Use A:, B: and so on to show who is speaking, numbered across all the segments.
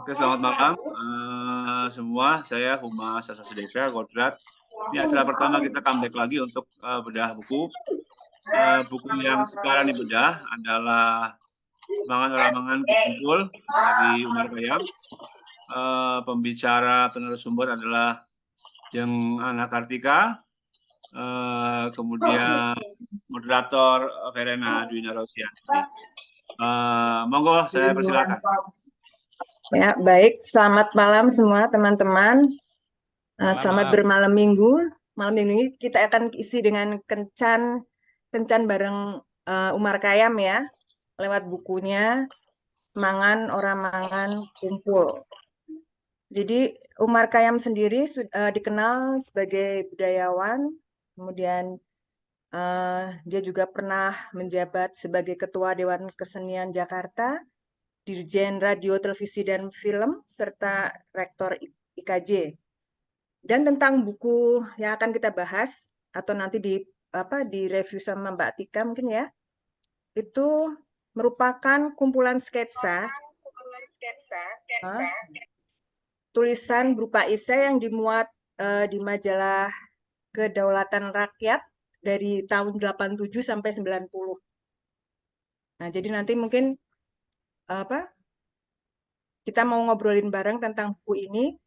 A: Oke, selamat malam semua. Saya Humas Asasudeka Kodrat. Ini acara pertama kita comeback lagi untuk bedah buku. Buku yang sekarang dibedah adalah Mangan Oramangan Kumpul dari Umar Khayyam. Pembicara atau narasumber adalah Jeng Ana Kartika. Kemudian moderator Verena Dwina Rosianti. Monggo, saya persilakan.
B: Ya, baik. Selamat malam semua teman-teman. Selamat bermalam minggu. Malam ini kita akan isi dengan kencan bareng Umar Khayyam ya, lewat bukunya Mangan Oramangan Kumpul. Jadi Umar Khayyam sendiri dikenal sebagai budayawan, kemudian dia juga pernah menjabat sebagai Ketua Dewan Kesenian Jakarta, Dirjen Radio, Televisi, dan Film, serta Rektor IKJ. Dan tentang buku yang akan kita bahas, atau nanti di review sama Mbak Tika mungkin ya, itu merupakan kumpulan sketsa, tulisan berupa esai yang dimuat di majalah Kedaulatan Rakyat dari tahun 87 sampai 90. Nah, jadi nanti mungkin kita mau ngobrolin bareng tentang buku ini.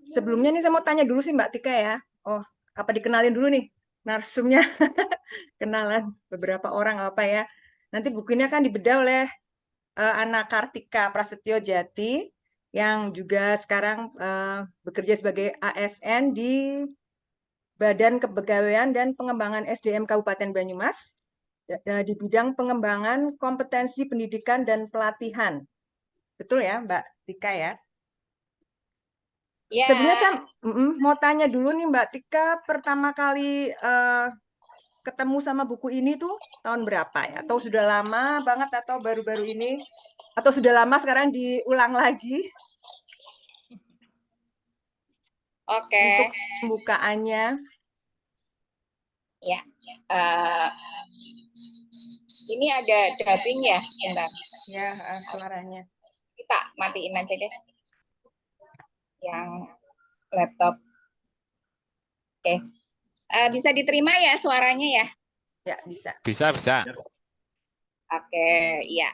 B: Sebelumnya nih saya mau tanya dulu sih Mbak Tika ya. Oh, apa dikenalin dulu nih narsumnya? Kenalan beberapa orang apa ya. Nanti bukunya kan dibedah oleh Ana Kartika Prasetyo Jati yang juga sekarang bekerja sebagai ASN di Badan Kepegawaian dan Pengembangan SDM Kabupaten Banyumas di bidang pengembangan kompetensi pendidikan dan pelatihan. Betul ya Mbak Tika ya?
C: Ya.
B: Sebenarnya saya mau tanya dulu nih Mbak Tika, pertama kali ketemu sama buku ini tuh tahun berapa ya? Atau sudah lama banget atau baru-baru ini? Atau sudah lama sekarang diulang lagi?
C: Oke.
B: Untuk pembukaannya.
C: Ya. Ini ada dubbing ya, sebentar.
B: Ya, suaranya.
C: Kita matiin aja deh. Yang laptop. Oke. Bisa diterima ya suaranya ya?
B: Ya, bisa.
D: Bisa.
C: Oke, iya.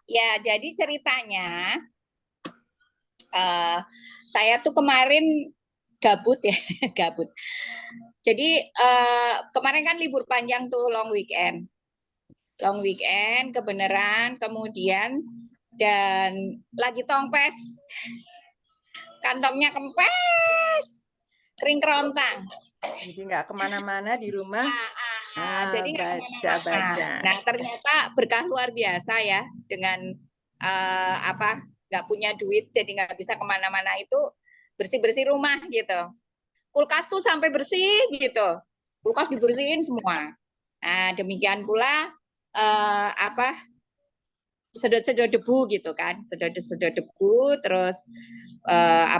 C: Ya, jadi ceritanya saya tuh kemarin gabut ya, gabut. Jadi kemarin kan libur panjang tuh long weekend kebenaran, kemudian dan lagi tongpes, kantongnya kempes, kering kerontang.
B: Jadi nggak kemana-mana di rumah.
C: Jadi
B: baca.
C: Nah ternyata berkah luar biasa ya dengan nggak punya duit jadi nggak bisa kemana-mana itu bersih rumah gitu. Kulkas tuh sampai bersih gitu. Kulkas dibersihin semua. Nah demikian pula sedot-sedot debu gitu kan, sedot debu, terus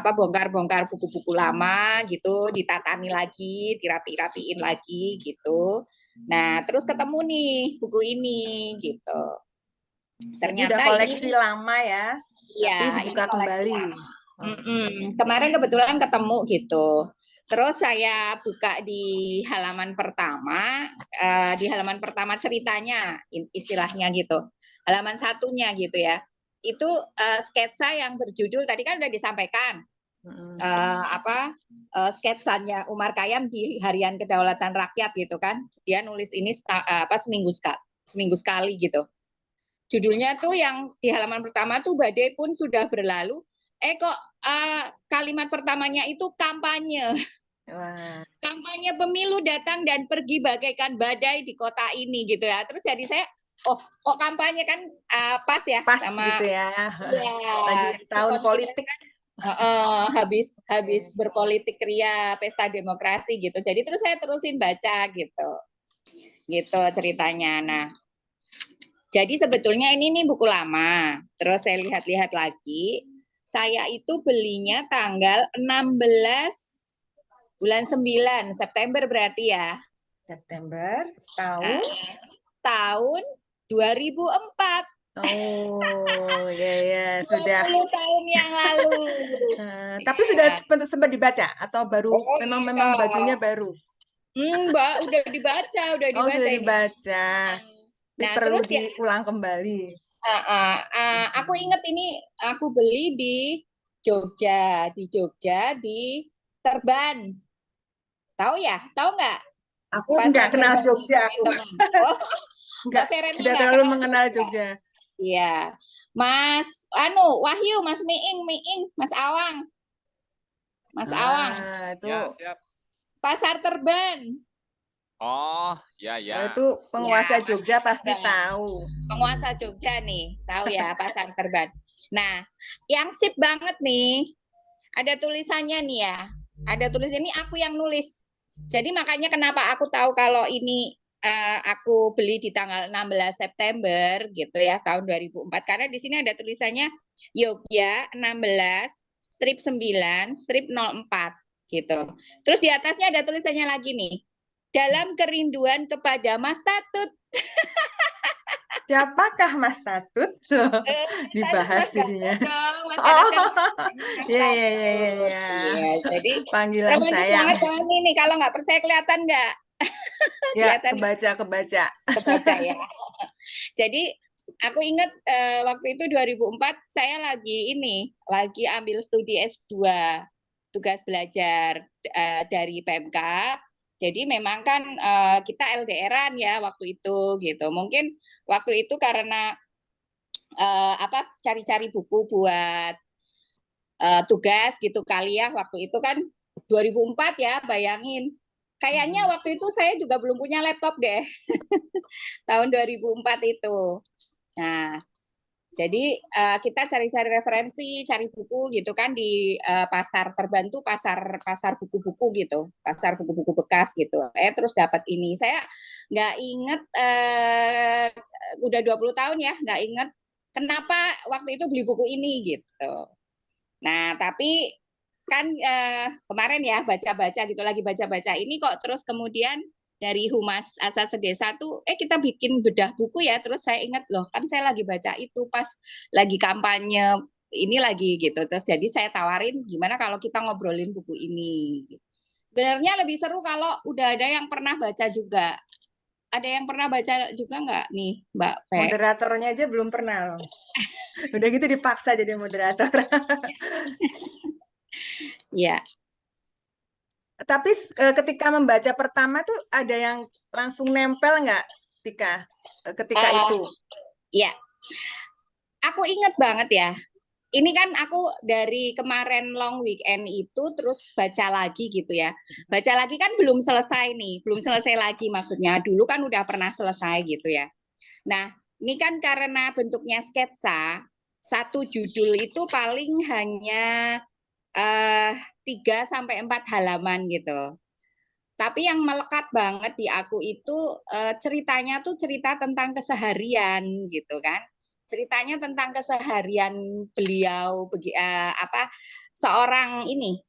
C: bongkar-bongkar buku-buku lama gitu, ditatani lagi, dirapiin lagi gitu. Nah terus ketemu nih buku ini gitu.
B: Ternyata udah koleksi lama ya,
C: iya,
B: tapi dibuka kembali.
C: Kemarin kebetulan ketemu gitu. Terus saya buka di halaman pertama, ceritanya istilahnya gitu. Halaman satunya gitu ya. Itu sketsa yang berjudul tadi kan udah disampaikan. Sketsanya Umar Khayyam di Harian Kedaulatan Rakyat gitu kan. Dia nulis ini seminggu sekali gitu. Judulnya tuh yang di halaman pertama tuh badai pun sudah berlalu. Kalimat pertamanya itu kampanye. Kampanye pemilu datang dan pergi bagaikan badai di kota ini gitu ya. Terus jadi saya kok kampanye kan pas ya
B: sama gitu ya. Lagi tahun politik.
C: Habis berpolitik ria pesta demokrasi gitu. Jadi terus saya terusin baca gitu. Gitu ceritanya. Nah, jadi sebetulnya ini nih buku lama. Terus saya lihat-lihat lagi. Saya itu belinya tanggal 16 bulan 9, September berarti ya.
B: September, tahun
C: 2004.
B: Oh, ya sudah.
C: 20 tahun yang lalu.
B: Tapi sudah sempat dibaca atau baru
C: Oh,
B: memang
C: iya.
B: bajunya baru?
C: Mbak, udah dibaca
B: Oh, sudah
C: ini.
B: dibaca.
C: Nah,
B: perlu
C: terus ya,
B: diulang kembali.
C: aku ingat ini aku beli di Jogja, di Terban. Tahu ya? Tahu nggak?
B: Aku nggak kenal Jogja.
C: Oh, Mbak Fereni
B: tidak
C: nggak
B: terlalu
C: kenal
B: mengenal Jogja.
C: Iya. Mas Wahyu, Mas Miing, Mas Awang. Mas Awang.
B: Itu
D: Ya, siap.
C: Pasar Terban.
D: Oh, ya.
B: Itu penguasa Jogja pasti tahu.
C: Penguasa Jogja nih, tahu ya Pasar Terban. Nah, yang sip banget nih, ada tulisannya nih ya. Ada tulisannya ini aku yang nulis. Jadi makanya kenapa aku tahu kalau ini aku beli di tanggal 16 September gitu ya, tahun 2004. Karena di sini ada tulisannya Yogya 16 strip 9 strip 04 gitu. Terus di atasnya ada tulisannya lagi nih. Dalam kerinduan kepada Mas Tatut.
B: Siapakah Mas Tatut? Dibahas jadinya.
C: Iya. Jadi
B: panggilan saya.
C: Banget ini kalau nggak percaya kelihatan nggak?
B: Ya, kebaca.
C: Kebaca ya. Jadi aku ingat waktu itu 2004 saya lagi ambil studi S2, tugas belajar dari PMK. Jadi memang kan kita LDRan ya waktu itu gitu. Mungkin waktu itu karena cari-cari buku buat tugas gitu kali ya. Waktu itu kan 2004 ya, bayangin. Kayaknya waktu itu saya juga belum punya laptop deh. Tahun 2004 itu. Nah, jadi kita cari-cari referensi, cari buku gitu kan di pasar terbantu, pasar buku-buku gitu, pasar buku-buku bekas gitu. Terus dapat ini. Saya nggak inget, udah 20 tahun ya, nggak inget kenapa waktu itu beli buku ini gitu. Nah, tapi kan kemarin ya baca-baca gitu, lagi baca-baca ini kok terus kemudian dari Humas Asas Desa tuh kita bikin bedah buku ya. Terus saya ingat loh, kan saya lagi baca itu pas lagi kampanye ini lagi gitu. Terus jadi saya tawarin gimana kalau kita ngobrolin buku ini. Sebenarnya lebih seru kalau udah ada yang pernah baca juga. Ada yang pernah baca juga nggak nih, Mbak Fe?
B: Moderatornya aja belum pernah loh. Udah gitu dipaksa jadi moderator.
C: Iya.
B: Tapi ketika membaca pertama tuh ada yang langsung nempel nggak, Tika? Ketika itu?
C: Iya. Aku inget banget ya. Ini kan aku dari kemarin long weekend itu terus baca lagi gitu ya. Baca lagi kan belum selesai nih, belum selesai lagi maksudnya. Dulu kan udah pernah selesai gitu ya. Nah, ini kan karena bentuknya sketsa, satu judul itu paling hanya 3-4 halaman gitu. Tapi yang melekat banget di aku itu ceritanya tuh cerita tentang keseharian gitu kan. Ceritanya tentang keseharian beliau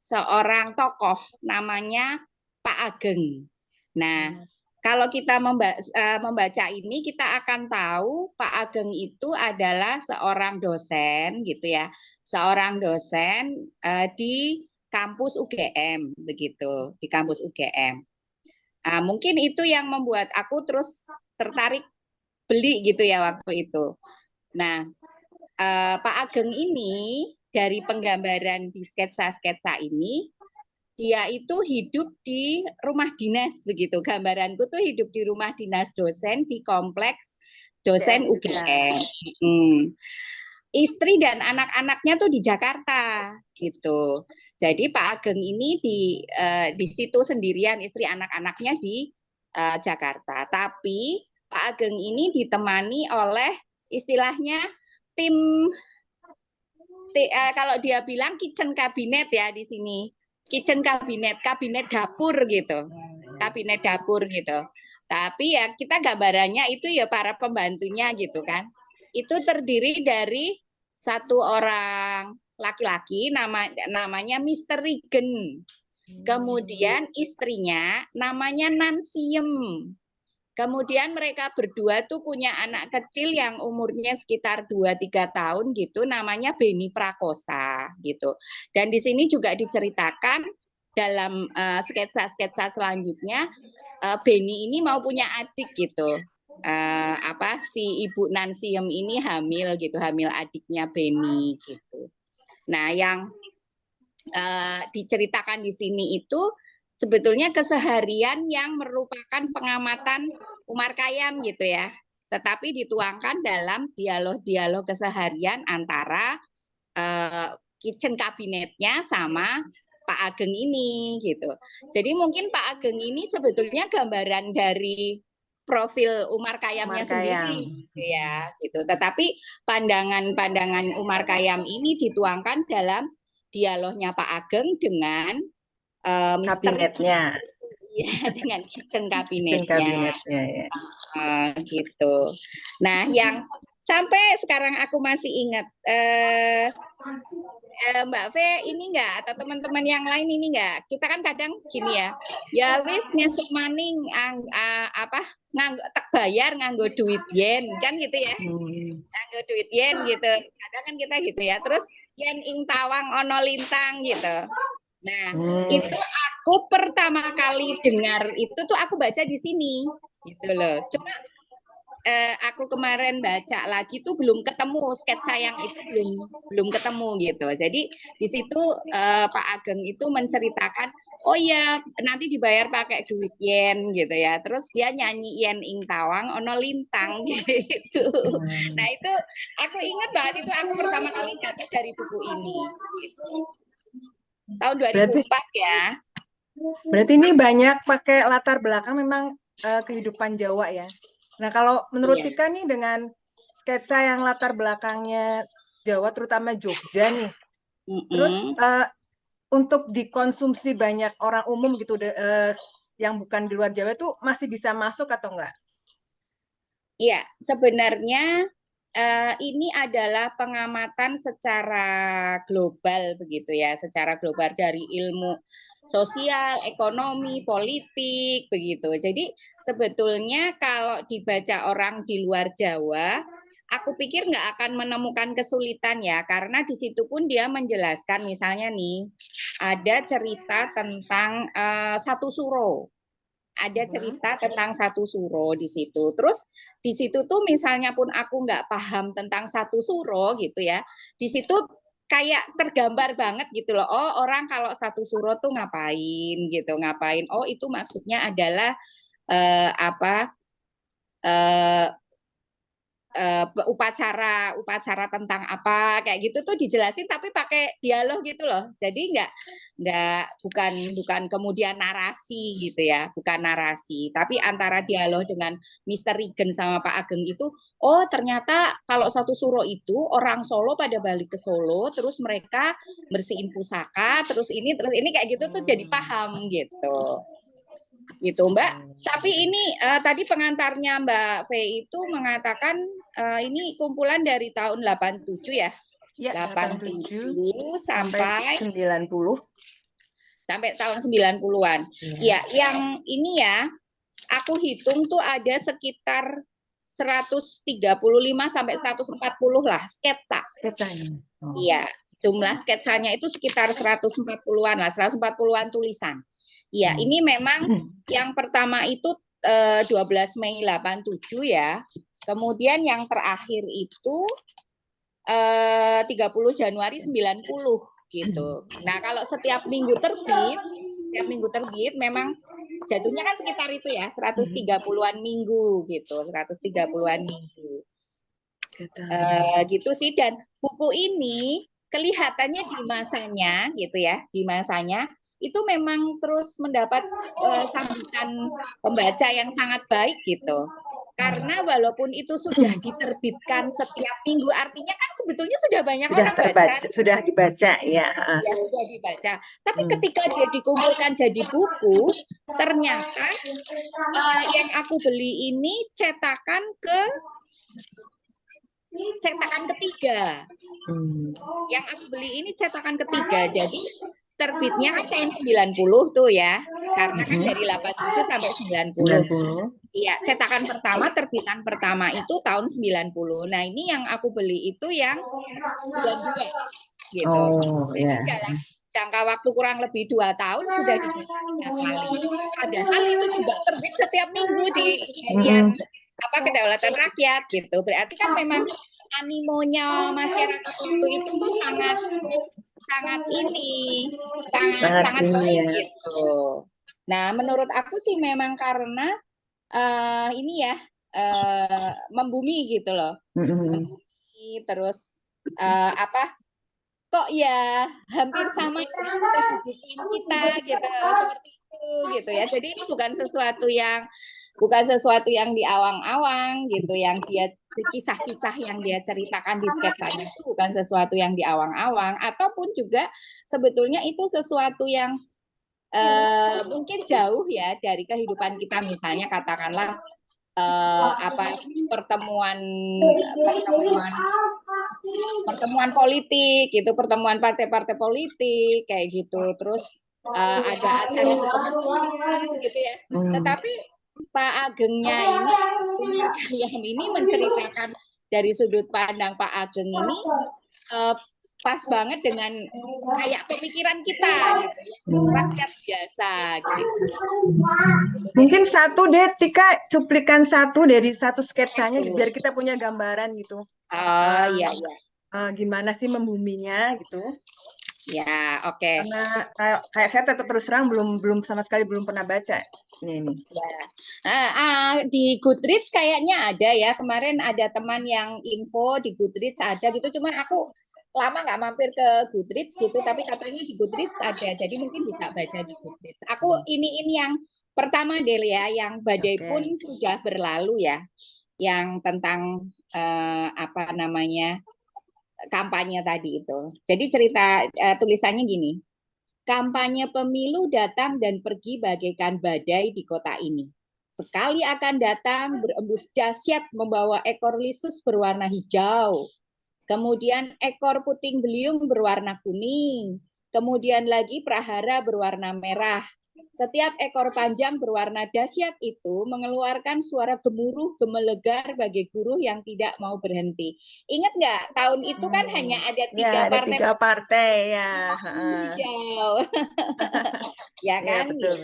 C: seorang tokoh namanya Pak Ageng. Nah, kalau kita membaca ini kita akan tahu Pak Ageng itu adalah seorang dosen gitu ya. Seorang dosen di kampus UGM begitu, di kampus UGM. Mungkin itu yang membuat aku terus tertarik beli gitu ya waktu itu. Nah, Pak Ageng ini dari penggambaran di sketsa-sketsa ini, dia itu hidup di rumah dinas begitu. Gambaranku tuh hidup di rumah dinas dosen di kompleks dosen UGM. Istri dan anak-anaknya tuh di Jakarta gitu. Jadi Pak Ageng ini di situ sendirian, istri anak-anaknya di Jakarta. Tapi Pak Ageng ini ditemani oleh istilahnya tim kalau dia bilang kitchen kabinet ya di sini. Kitchen kabinet dapur gitu. Kabinet dapur gitu. Tapi ya kita gambarannya itu ya para pembantunya gitu kan. Itu terdiri dari satu orang laki-laki namanya Mr. Regan. Kemudian istrinya namanya Nansiem. Kemudian mereka berdua tuh punya anak kecil yang umurnya sekitar 2-3 tahun gitu, namanya Beni Prakosa gitu. Dan di sini juga diceritakan dalam sketsa-sketsa selanjutnya, Beni ini mau punya adik gitu. Si Ibu Nansiem ini hamil gitu, hamil adiknya Beni gitu. Nah, yang diceritakan di sini itu sebetulnya keseharian yang merupakan pengamatan Umar Khayyam gitu ya, tetapi dituangkan dalam dialog-dialog keseharian antara kitchen kabinetnya sama Pak Ageng ini gitu. Jadi mungkin Pak Ageng ini sebetulnya gambaran dari profil Umar Khayyamnya sendiri gitu ya gitu. Tetapi pandangan Umar Khayyam ini dituangkan dalam dialognya Pak Ageng dengan
B: kabinetnya.
C: Ya, dengan kitchen
B: Kitchen
C: kabinetnya.
B: kabinetnya ya.
C: Gitu. Nah, yang sampai sekarang aku masih ingat, Mbak V ini enggak, atau teman-teman yang lain ini enggak, kita kan kadang gini ya wis ngesuk maning tak bayar nganggo duit yen kan gitu ya, nganggo duit yen gitu, kadang kan kita gitu ya, terus yen ing tawang ono lintang gitu. Nah, itu aku pertama kali dengar itu tuh aku baca di sini gitu loh. Cuma aku kemarin baca lagi tuh belum ketemu sketsa yang itu belum ketemu gitu. Jadi di situ Pak Ageng itu menceritakan, oh ya nanti dibayar pakai duit yen gitu ya. Terus dia nyanyi yen ing tawang ono lintang gitu. Nah itu aku ingat banget, itu aku pertama kali dapat dari buku ini. Gitu. Tahun 2004 ya.
B: Berarti ini banyak pakai latar belakang memang kehidupan Jawa ya. Nah, kalau menurut Tika nih dengan sketsa yang latar belakangnya Jawa, terutama Jogja nih, terus untuk dikonsumsi banyak orang umum gitu, yang bukan di luar Jawa itu masih bisa masuk atau enggak?
C: Iya, sebenarnya ini adalah pengamatan secara global begitu ya, secara global dari ilmu sosial, ekonomi, politik begitu. Jadi sebetulnya kalau dibaca orang di luar Jawa, aku pikir nggak akan menemukan kesulitan ya, karena di situ pun dia menjelaskan, misalnya nih ada cerita tentang satu suro. Ada cerita tentang satu suro di situ. Terus di situ tuh misalnya pun aku nggak paham tentang satu suro gitu ya, di situ kayak tergambar banget gitu loh. Oh, orang kalau satu suro tuh ngapain gitu, ngapain. Oh, itu maksudnya adalah upacara tentang apa kayak gitu tuh dijelasin tapi pakai dialog gitu loh. Jadi bukan kemudian narasi gitu ya, bukan narasi, tapi antara dialog dengan Mr. Rigen sama Pak Ageng itu, oh ternyata kalau satu suro itu orang Solo pada balik ke Solo, terus mereka bersihin pusaka, terus ini kayak gitu tuh jadi paham gitu. Gitu Mbak. Tapi ini tadi pengantarnya Mbak V itu mengatakan ini kumpulan dari tahun 87 ya.
B: Ya,
C: 87 sampai
B: 90.
C: Sampai tahun 90-an. Ya, yang ini ya aku hitung tuh ada sekitar 135 sampai 140 lah sketsa.
B: Sketsanya.
C: Iya, jumlah sketsanya itu sekitar 140-an lah, 140-an tulisan. Iya, ini memang yang pertama itu 12 Mei 87 ya. Kemudian yang terakhir itu 30 Januari 90 gitu. Nah, kalau setiap minggu terbit memang jatuhnya kan sekitar itu ya, 130-an minggu gitu, 130-an minggu. Gitu sih, dan buku ini kelihatannya di masanya gitu ya, di masanya itu memang terus mendapat sambutan pembaca yang sangat baik gitu. Karena walaupun itu sudah diterbitkan setiap minggu, artinya kan sebetulnya sudah banyak orang baca.
B: Sudah dibaca ya.
C: Ya sudah dibaca. Tapi ketika dia dikumpulkan jadi buku, ternyata yang aku beli ini cetakan ketiga. Yang aku beli ini cetakan ketiga. Jadi terbitnya kan tahun 90 tuh ya. Karena kan dari 87 sampai 90. Iya, cetakan pertama, terbitan pertama itu tahun 90. Nah, ini yang aku beli itu yang 92 gitu.
B: Oh,
C: Jadi
B: ya.
C: dalam jangka waktu kurang lebih 2 tahun sudah diganti 3 kali. Padahal itu juga terbit setiap minggu di harian kedaulatan rakyat gitu. Berarti kan memang animonya masyarakat waktu itu tuh sangat
B: Sangat ini
C: baik
B: ya.
C: gitu. Nah, menurut aku sih memang karena ini ya membumi gitu loh. Membumi terus kok ya hampir sama dengan kehidupan kita gitu seperti itu gitu ya. Jadi ini bukan sesuatu yang di awang-awang gitu, yang dia kisah-kisah yang dia ceritakan di sketsanya itu bukan sesuatu yang di awang-awang, ataupun juga sebetulnya itu sesuatu yang mungkin jauh ya dari kehidupan kita, misalnya katakanlah pertemuan politik gitu, pertemuan partai-partai politik kayak gitu, terus ada acara di kementerian gitu ya. Tetapi Pak Agengnya ini menceritakan dari sudut pandang Pak Ageng ini pas banget dengan kayak pemikiran kita gitu, rakyat biasa gitu.
B: Mungkin satu deh, Tika, cuplikan satu dari satu sketsanya biar kita punya gambaran gitu.
C: Iya.
B: Gimana sih membuminya gitu?
C: Ya, oke.
B: Karena kayak saya terus terang belum sama sekali belum pernah baca ini.
C: Ya. Di Goodreads kayaknya ada ya. Kemarin ada teman yang info di Goodreads ada gitu. Cuma aku lama nggak mampir ke Goodreads gitu. Tapi katanya di Goodreads ada. Jadi mungkin bisa baca di Goodreads. Aku ini yang pertama deh ya. Yang badai pun sudah berlalu ya. Yang tentang kampanye tadi itu. Jadi cerita tulisannya gini. Kampanye pemilu datang dan pergi bagaikan badai di kota ini. Sekali akan datang berembus dahsyat membawa ekor lisus berwarna hijau. Kemudian ekor puting beliung berwarna kuning. Kemudian lagi prahara berwarna merah. Setiap ekor panjang berwarna dahsyat itu mengeluarkan suara gemuruh gemelegar bagai guru yang tidak mau berhenti. Ingat nggak? Tahun itu kan hanya ada tiga
B: partai ya.
C: Hijau. Ya kan?
B: Ya, betul.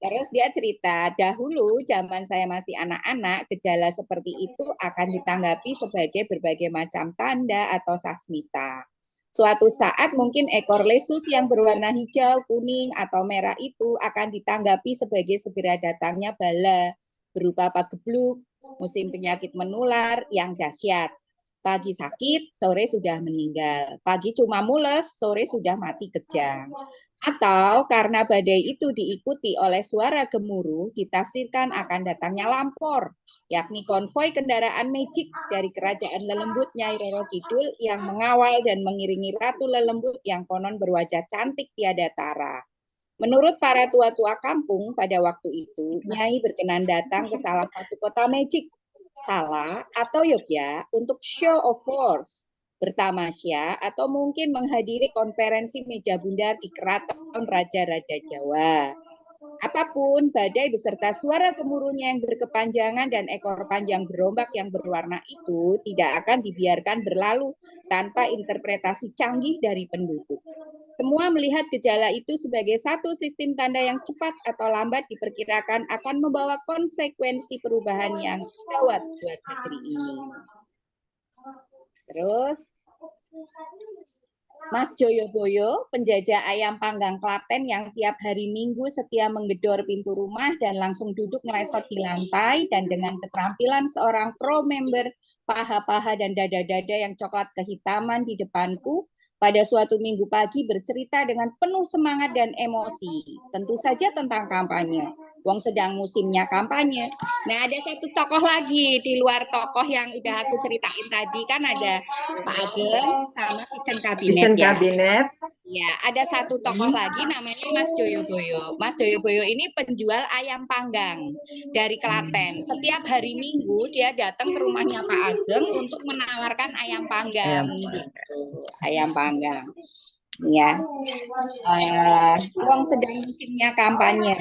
C: Terus dia cerita, dahulu zaman saya masih anak-anak, gejala seperti itu akan ditanggapi sebagai berbagai macam tanda atau sasmita. Suatu saat mungkin ekor lesus yang berwarna hijau, kuning, atau merah itu akan ditanggapi sebagai segera datangnya bala, berupa pagebluk, musim penyakit menular yang dahsyat. Pagi sakit, sore sudah meninggal. Pagi cuma mules, sore sudah mati kejang. Atau karena badai itu diikuti oleh suara gemuruh, ditafsirkan akan datangnya lampor, yakni konvoi kendaraan magic dari kerajaan lelembut Nyai Roro Kidul yang mengawal dan mengiringi Ratu Lelembut yang konon berwajah cantik tiada tara. Menurut para tua-tua kampung pada waktu itu, Nyai berkenan datang ke salah satu kota magic, Salak atau Yogyakarta untuk show of force, bertamasya, atau mungkin menghadiri konferensi meja bundar di keraton Raja-Raja Jawa. Apapun, badai beserta suara gemuruhnya yang berkepanjangan dan ekor panjang berombak yang berwarna itu tidak akan dibiarkan berlalu tanpa interpretasi canggih dari penduduk. Semua melihat gejala itu sebagai satu sistem tanda yang cepat atau lambat diperkirakan akan membawa konsekuensi perubahan yang gawat buat negeri ini. Terus, Mas Joyoboyo, penjajah ayam panggang Klaten yang tiap hari Minggu setia menggedor pintu rumah dan langsung duduk melesot di lantai, dan dengan keterampilan seorang pro member paha-paha dan dada-dada yang coklat kehitaman di depanku, pada suatu minggu pagi bercerita dengan penuh semangat dan emosi. Tentu saja tentang kampanye. Wong sedang musimnya kampanye. Nah, ada satu tokoh lagi di luar tokoh yang udah aku ceritain tadi, kan ada Pak Ageng sama Kitchen Kabinet. Ya, ada satu tokoh lagi namanya Mas Joyoboyo. Mas Joyoboyo ini penjual ayam panggang dari Klaten. Setiap hari Minggu dia datang ke rumahnya Pak Ageng untuk menawarkan ayam panggang. Ayam panggang. Ya. Wong sedang musimnya kampanye.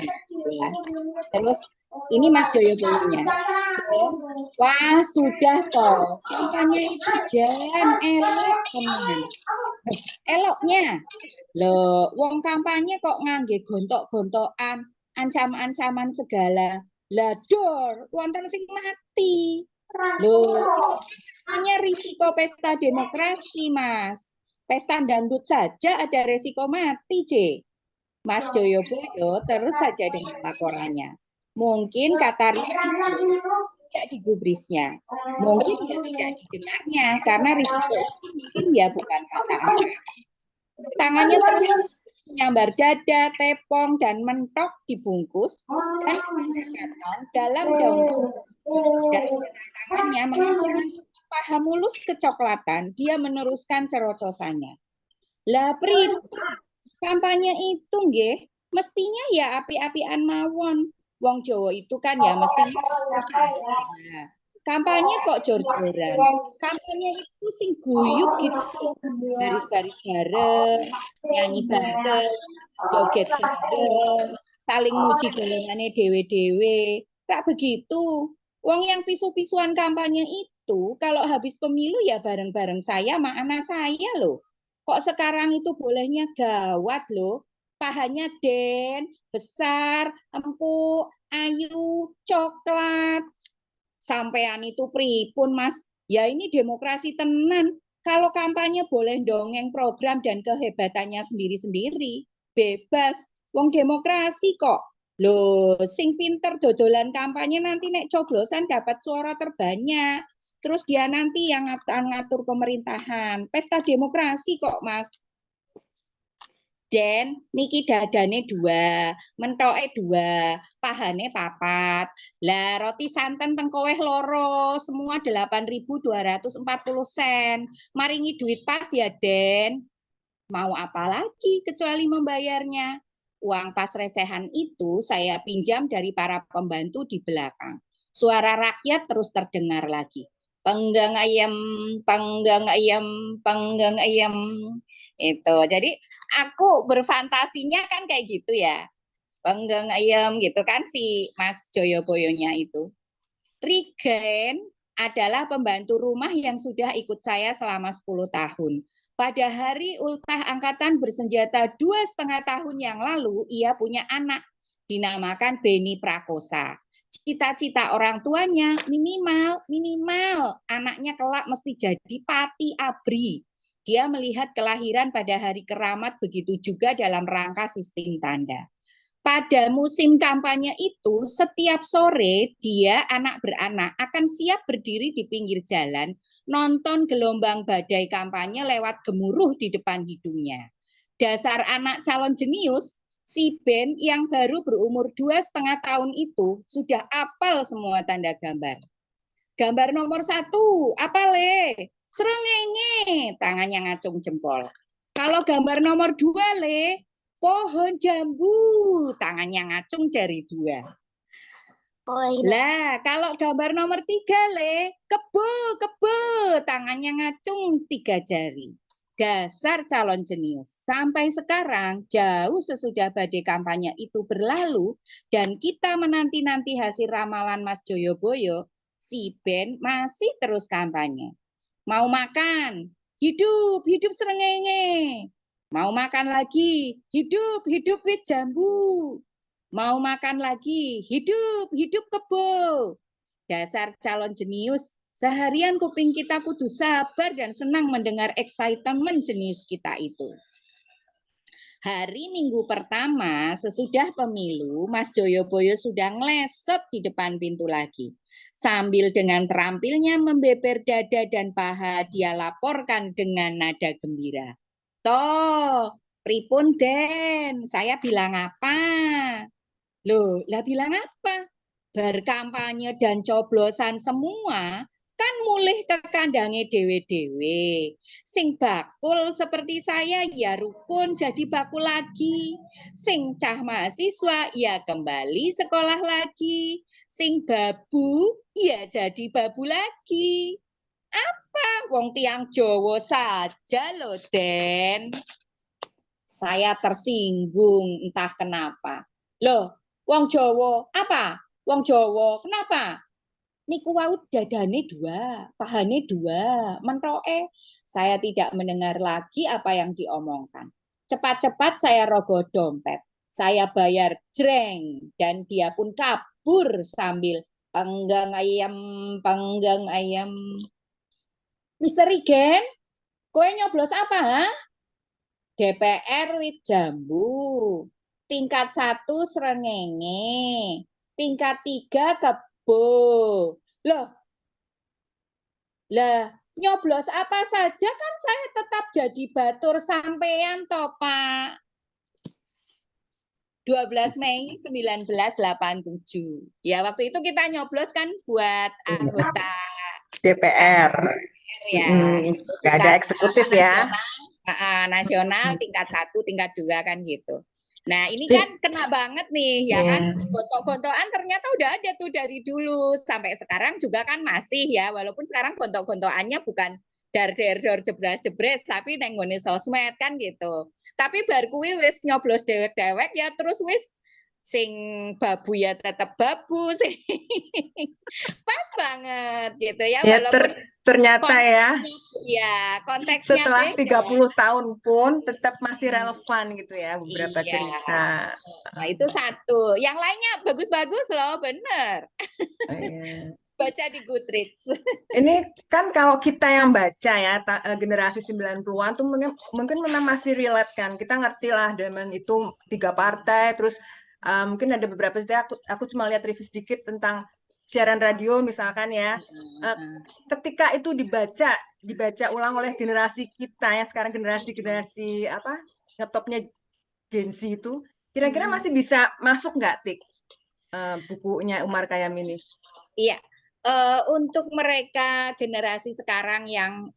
C: Ya. Terus Ini Mas Joyoboyonya. Wah, sudah toh. Kampanye itu jangan elok, teman. Eloknya. Loh, wong kampanye kok ngangge gontok-gontokan, ancam-ancaman segala. Lah dor, wonten sing mati. Loh, hanya risiko pesta demokrasi, Mas. Pesta dangdut saja ada resiko mati, C. Mas Joyoboyo terus saja dengan laporannya. Mungkin kata risiko tidak digubrisnya. Mungkin ya tidak didengarnya, karena risiko itu mungkin ya bukan kata apa. Tangannya terus menyambar dada, tepong, dan mentok dibungkus, dan mengatakan dalam daun dan tangannya mengacungkan paha mulus kecoklatan, dia meneruskan cerocosannya. Lah pri kampanye itu nggih mestinya ya api-apian mawon. Wong Jawa itu kan ya mestinya kampanye kok jor-joran. Kampanye itu sing guyub gitu. Baris-baris bareng, nyanyi bareng, joget bareng, saling muji golongane dewe-dewe. Rak begitu. Wong yang pisu-pisuan kampanye itu kalau habis pemilu ya bareng-bareng saya sama anak saya loh. Kok sekarang itu bolehnya gawat loh. Pahanya den, besar, empuk, ayu, coklat. Sampean itu pripun, Mas? Ya ini demokrasi tenan. Kalau kampanye boleh dongeng program dan kehebatannya sendiri-sendiri. Bebas. Wong demokrasi kok. Loh, sing pinter dodolan kampanye nanti nek coblosan dapat suara terbanyak. Terus dia nanti yang ngatur pemerintahan. Pesta demokrasi kok, Mas. Den, niki dadane 2, mentoke 2, pahane 4. Lah roti santen teng koweh loro, semua 8.240 sen. Maringi duit pas ya, Den. Mau apa lagi kecuali membayarnya? Uang pas recehan itu saya pinjam dari para pembantu di belakang. Suara rakyat terus terdengar lagi. Penggang ayam, penggang ayam, penggang ayam. Itu. Jadi aku berfantasinya kan kayak gitu ya. Penggang ayam gitu kan si Mas Joyoboyonya itu. Rigen adalah pembantu rumah yang sudah ikut saya selama 10 tahun. Pada hari ultah angkatan bersenjata 2,5 tahun yang lalu, ia punya anak dinamakan Beni Prakosa. Cita-cita orang tuanya minimal anaknya kelak mesti jadi Pati Abri. Dia melihat kelahiran pada hari keramat, begitu juga dalam rangka sistem tanda. Pada musim kampanye itu, setiap sore dia anak beranak akan siap berdiri di pinggir jalan, nonton gelombang badai kampanye lewat gemuruh di depan hidungnya. Dasar anak calon jenius, si Ben yang baru berumur 2,5 tahun itu sudah apal semua tanda gambar. Gambar nomor 1, apa le? Srengenge, tangannya ngacung jempol. Kalau gambar nomor 2 le, pohon jambu, tangannya ngacung jari 2. Lah, kalau gambar nomor 3 le, kebo, tangannya ngacung 3 jari. Dasar calon jenius. Sampai sekarang, jauh sesudah badai kampanye itu berlalu, dan kita menanti-nanti hasil ramalan Mas Joyoboyo, si Ben masih terus kampanye. Mau makan, hidup srengenge. Mau makan lagi, hidup wit jambu. Mau makan lagi, hidup kebo. Dasar calon jenius, seharian kuping kita kudu sabar dan senang mendengar excitement jenius kita itu. Hari Minggu pertama sesudah pemilu, Mas Joyoboyo sudah ngelesot di depan pintu lagi. Sambil dengan terampilnya membeber dada dan paha, dia laporkan dengan nada gembira. Toh, pripun Den, saya bilang apa? Loh, lah bilang apa? Berkampanye dan coblosan semua, kan mulih ke kandange dewe-dewe. Sing bakul seperti saya ya rukun jadi bakul lagi. Sing cah mahasiswa ya kembali sekolah lagi. Sing babu ya jadi babu lagi. Apa? Wong tiang Jawa saja loh, Den. Saya tersinggung entah kenapa. Loh, wong Jawa apa? wong Jawa. Kenapa? Niku wau dadane 2, pahane 2. Mentoke saya tidak mendengar lagi apa yang diomongkan. Cepat-cepat saya rogoh dompet. Saya bayar jreng dan dia pun kabur sambil panggang ayam, panggang ayam. Mister Igen, kowe nyoblos apa, ha? DPR Wit Jambu. Tingkat 1 Srengenge. Tingkat 3 Kebo. Loh, nyoblos apa saja kan saya tetap jadi batur sampean toh, Pak. 12 Mei 1987. Ya, waktu itu kita nyoblos kan buat anggota
B: DPR.
C: ya.
B: Nggak ada eksekutif ya.
C: Nasional tingkat 1, tingkat 2 kan gitu. Nah, ini kan kena banget nih, ya kan? Gontok-gontokan ternyata udah ada tuh dari dulu. Sampai sekarang juga kan masih ya, walaupun sekarang gontok-gontokannya bukan dar-der-dor jebres-jebres, tapi neng ngone sosmed kan gitu. Tapi bar kuwi wis nyoblos dewek-dewek ya terus wis sing babu ya tetap babu sih. Pas banget gitu ya, walaupun
B: ternyata ya
C: konteksnya
B: setelah
C: beda.
B: 30 tahun pun tetap masih relevan gitu ya beberapa cerita.
C: Nah, itu satu. Yang lainnya bagus-bagus loh, bener. Baca di Goodreads.
B: Ini kan kalau kita yang baca ya generasi 90-an tuh mungkin memang masih relate kan. Kita ngerti lah dengan itu 3 partai, terus mungkin ada beberapa aku cuma lihat review sedikit tentang siaran radio misalkan ya. Ketika itu dibaca ulang oleh generasi kita yang sekarang generasi apa ngetopnya Gen Z itu, kira-kira masih bisa masuk nggak, Tik, bukunya Umar Khayyam ini?
C: Iya. Untuk mereka generasi sekarang yang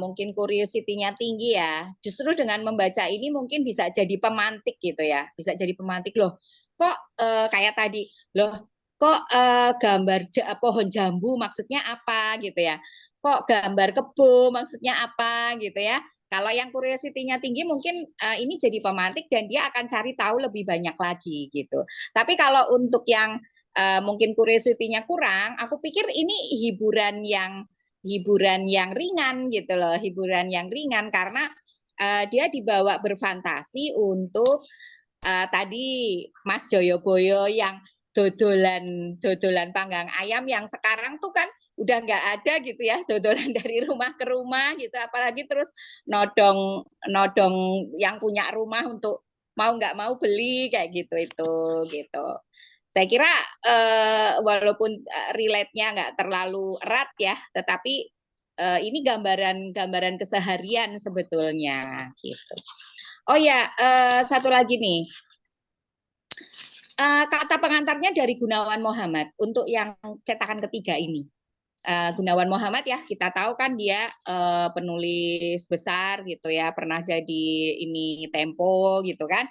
C: mungkin curiosity-nya tinggi ya, justru dengan membaca ini mungkin bisa jadi pemantik gitu ya, bisa jadi pemantik loh. Kok kayak tadi loh, kok gambar pohon jambu maksudnya apa gitu ya? Kok gambar kebo maksudnya apa gitu ya? Kalau yang curiosity-nya tinggi mungkin ini jadi pemantik dan dia akan cari tahu lebih banyak lagi gitu. Tapi kalau untuk yang mungkin curiosity-nya kurang, aku pikir ini hiburan yang ringan gitu loh, hiburan yang ringan karena dia dibawa berfantasi untuk tadi Mas Joyoboyo yang dodolan panggang ayam yang sekarang tuh kan udah nggak ada gitu ya, dodolan dari rumah ke rumah gitu, apalagi terus nodong yang punya rumah untuk mau nggak mau beli kayak gitu gitu. Saya kira walaupun relate-nya nggak terlalu erat ya, tetapi ini gambaran keseharian sebetulnya gitu. Oh ya, satu lagi nih. Kata pengantarnya dari Gunawan Muhammad untuk yang cetakan ketiga ini. Gunawan Muhammad ya, kita tahu kan dia penulis besar gitu ya, pernah jadi ini Tempo gitu kan.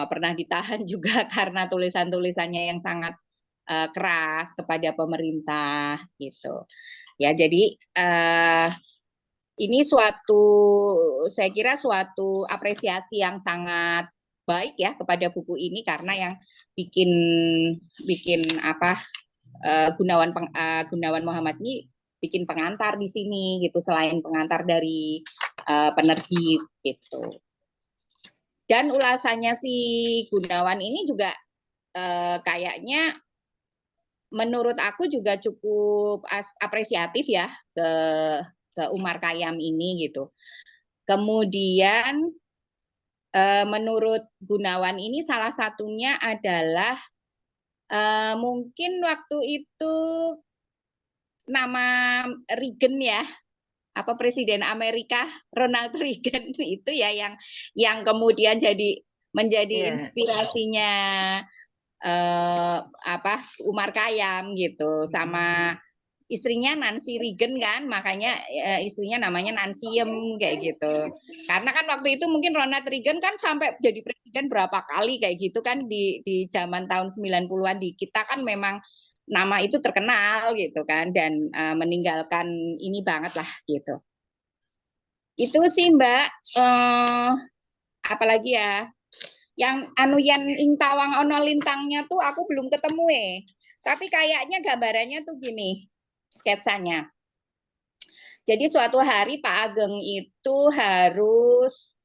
C: Pernah ditahan juga karena tulisan-tulisannya yang sangat keras kepada pemerintah gitu. Ya, jadi ini saya kira suatu apresiasi yang sangat baik ya kepada buku ini karena yang bikin apa Gunawan Muhammad ini bikin pengantar di sini gitu, selain pengantar dari penerbit gitu. Dan ulasannya si Gunawan ini juga kayaknya menurut aku juga cukup apresiatif ya ke Umar Khayyam ini gitu. Kemudian menurut Gunawan ini salah satunya adalah mungkin waktu itu nama Reagan ya, apa Presiden Amerika Ronald Reagan itu ya yang kemudian menjadi inspirasinya Umar Khayyam gitu, sama istrinya Nancy Reagan kan, makanya istrinya namanya Nansiem kayak gitu. Karena kan waktu itu mungkin Ronald Reagan kan sampai jadi presiden berapa kali kayak gitu kan di zaman tahun 90-an di kita kan memang nama itu terkenal gitu kan, dan meninggalkan ini banget lah gitu. Itu sih Mbak, apalagi ya. Yang anu yang ing tawang ono lintangnya tuh aku belum ketemu Tapi kayaknya gambarannya tuh gini, sketsanya. Jadi suatu hari Pak Ageng itu harus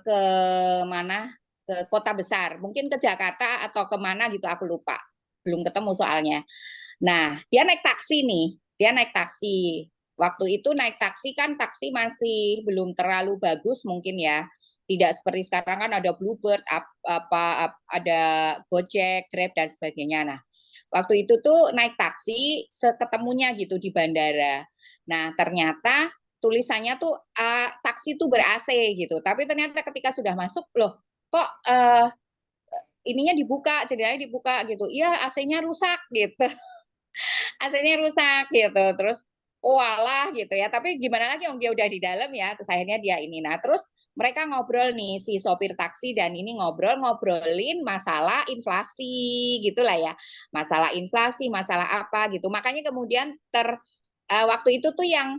C: ke mana? Ke kota besar, mungkin ke Jakarta atau kemana gitu, aku lupa. Belum ketemu soalnya. Nah, dia naik taksi nih. Dia naik taksi. Waktu itu naik taksi kan taksi masih belum terlalu bagus mungkin ya. Tidak seperti sekarang kan ada Bluebird, ada Gojek, Grab dan sebagainya. Nah, waktu itu tuh naik taksi seketemunya gitu di bandara. Nah, ternyata tulisannya tuh taksi tuh ber-AC gitu. Tapi ternyata ketika sudah masuk, loh kok ininya dibuka, jendelanya dibuka gitu. Iya, AC-nya rusak gitu. AC-nya rusak gitu. Terus walah gitu ya. Tapi gimana lagi dia udah di dalam ya. Terus akhirnya dia ini. Nah, terus mereka ngobrol nih si sopir taksi dan ini ngobrolin masalah inflasi gitulah ya. Masalah inflasi, masalah apa gitu. Makanya kemudian waktu itu tuh yang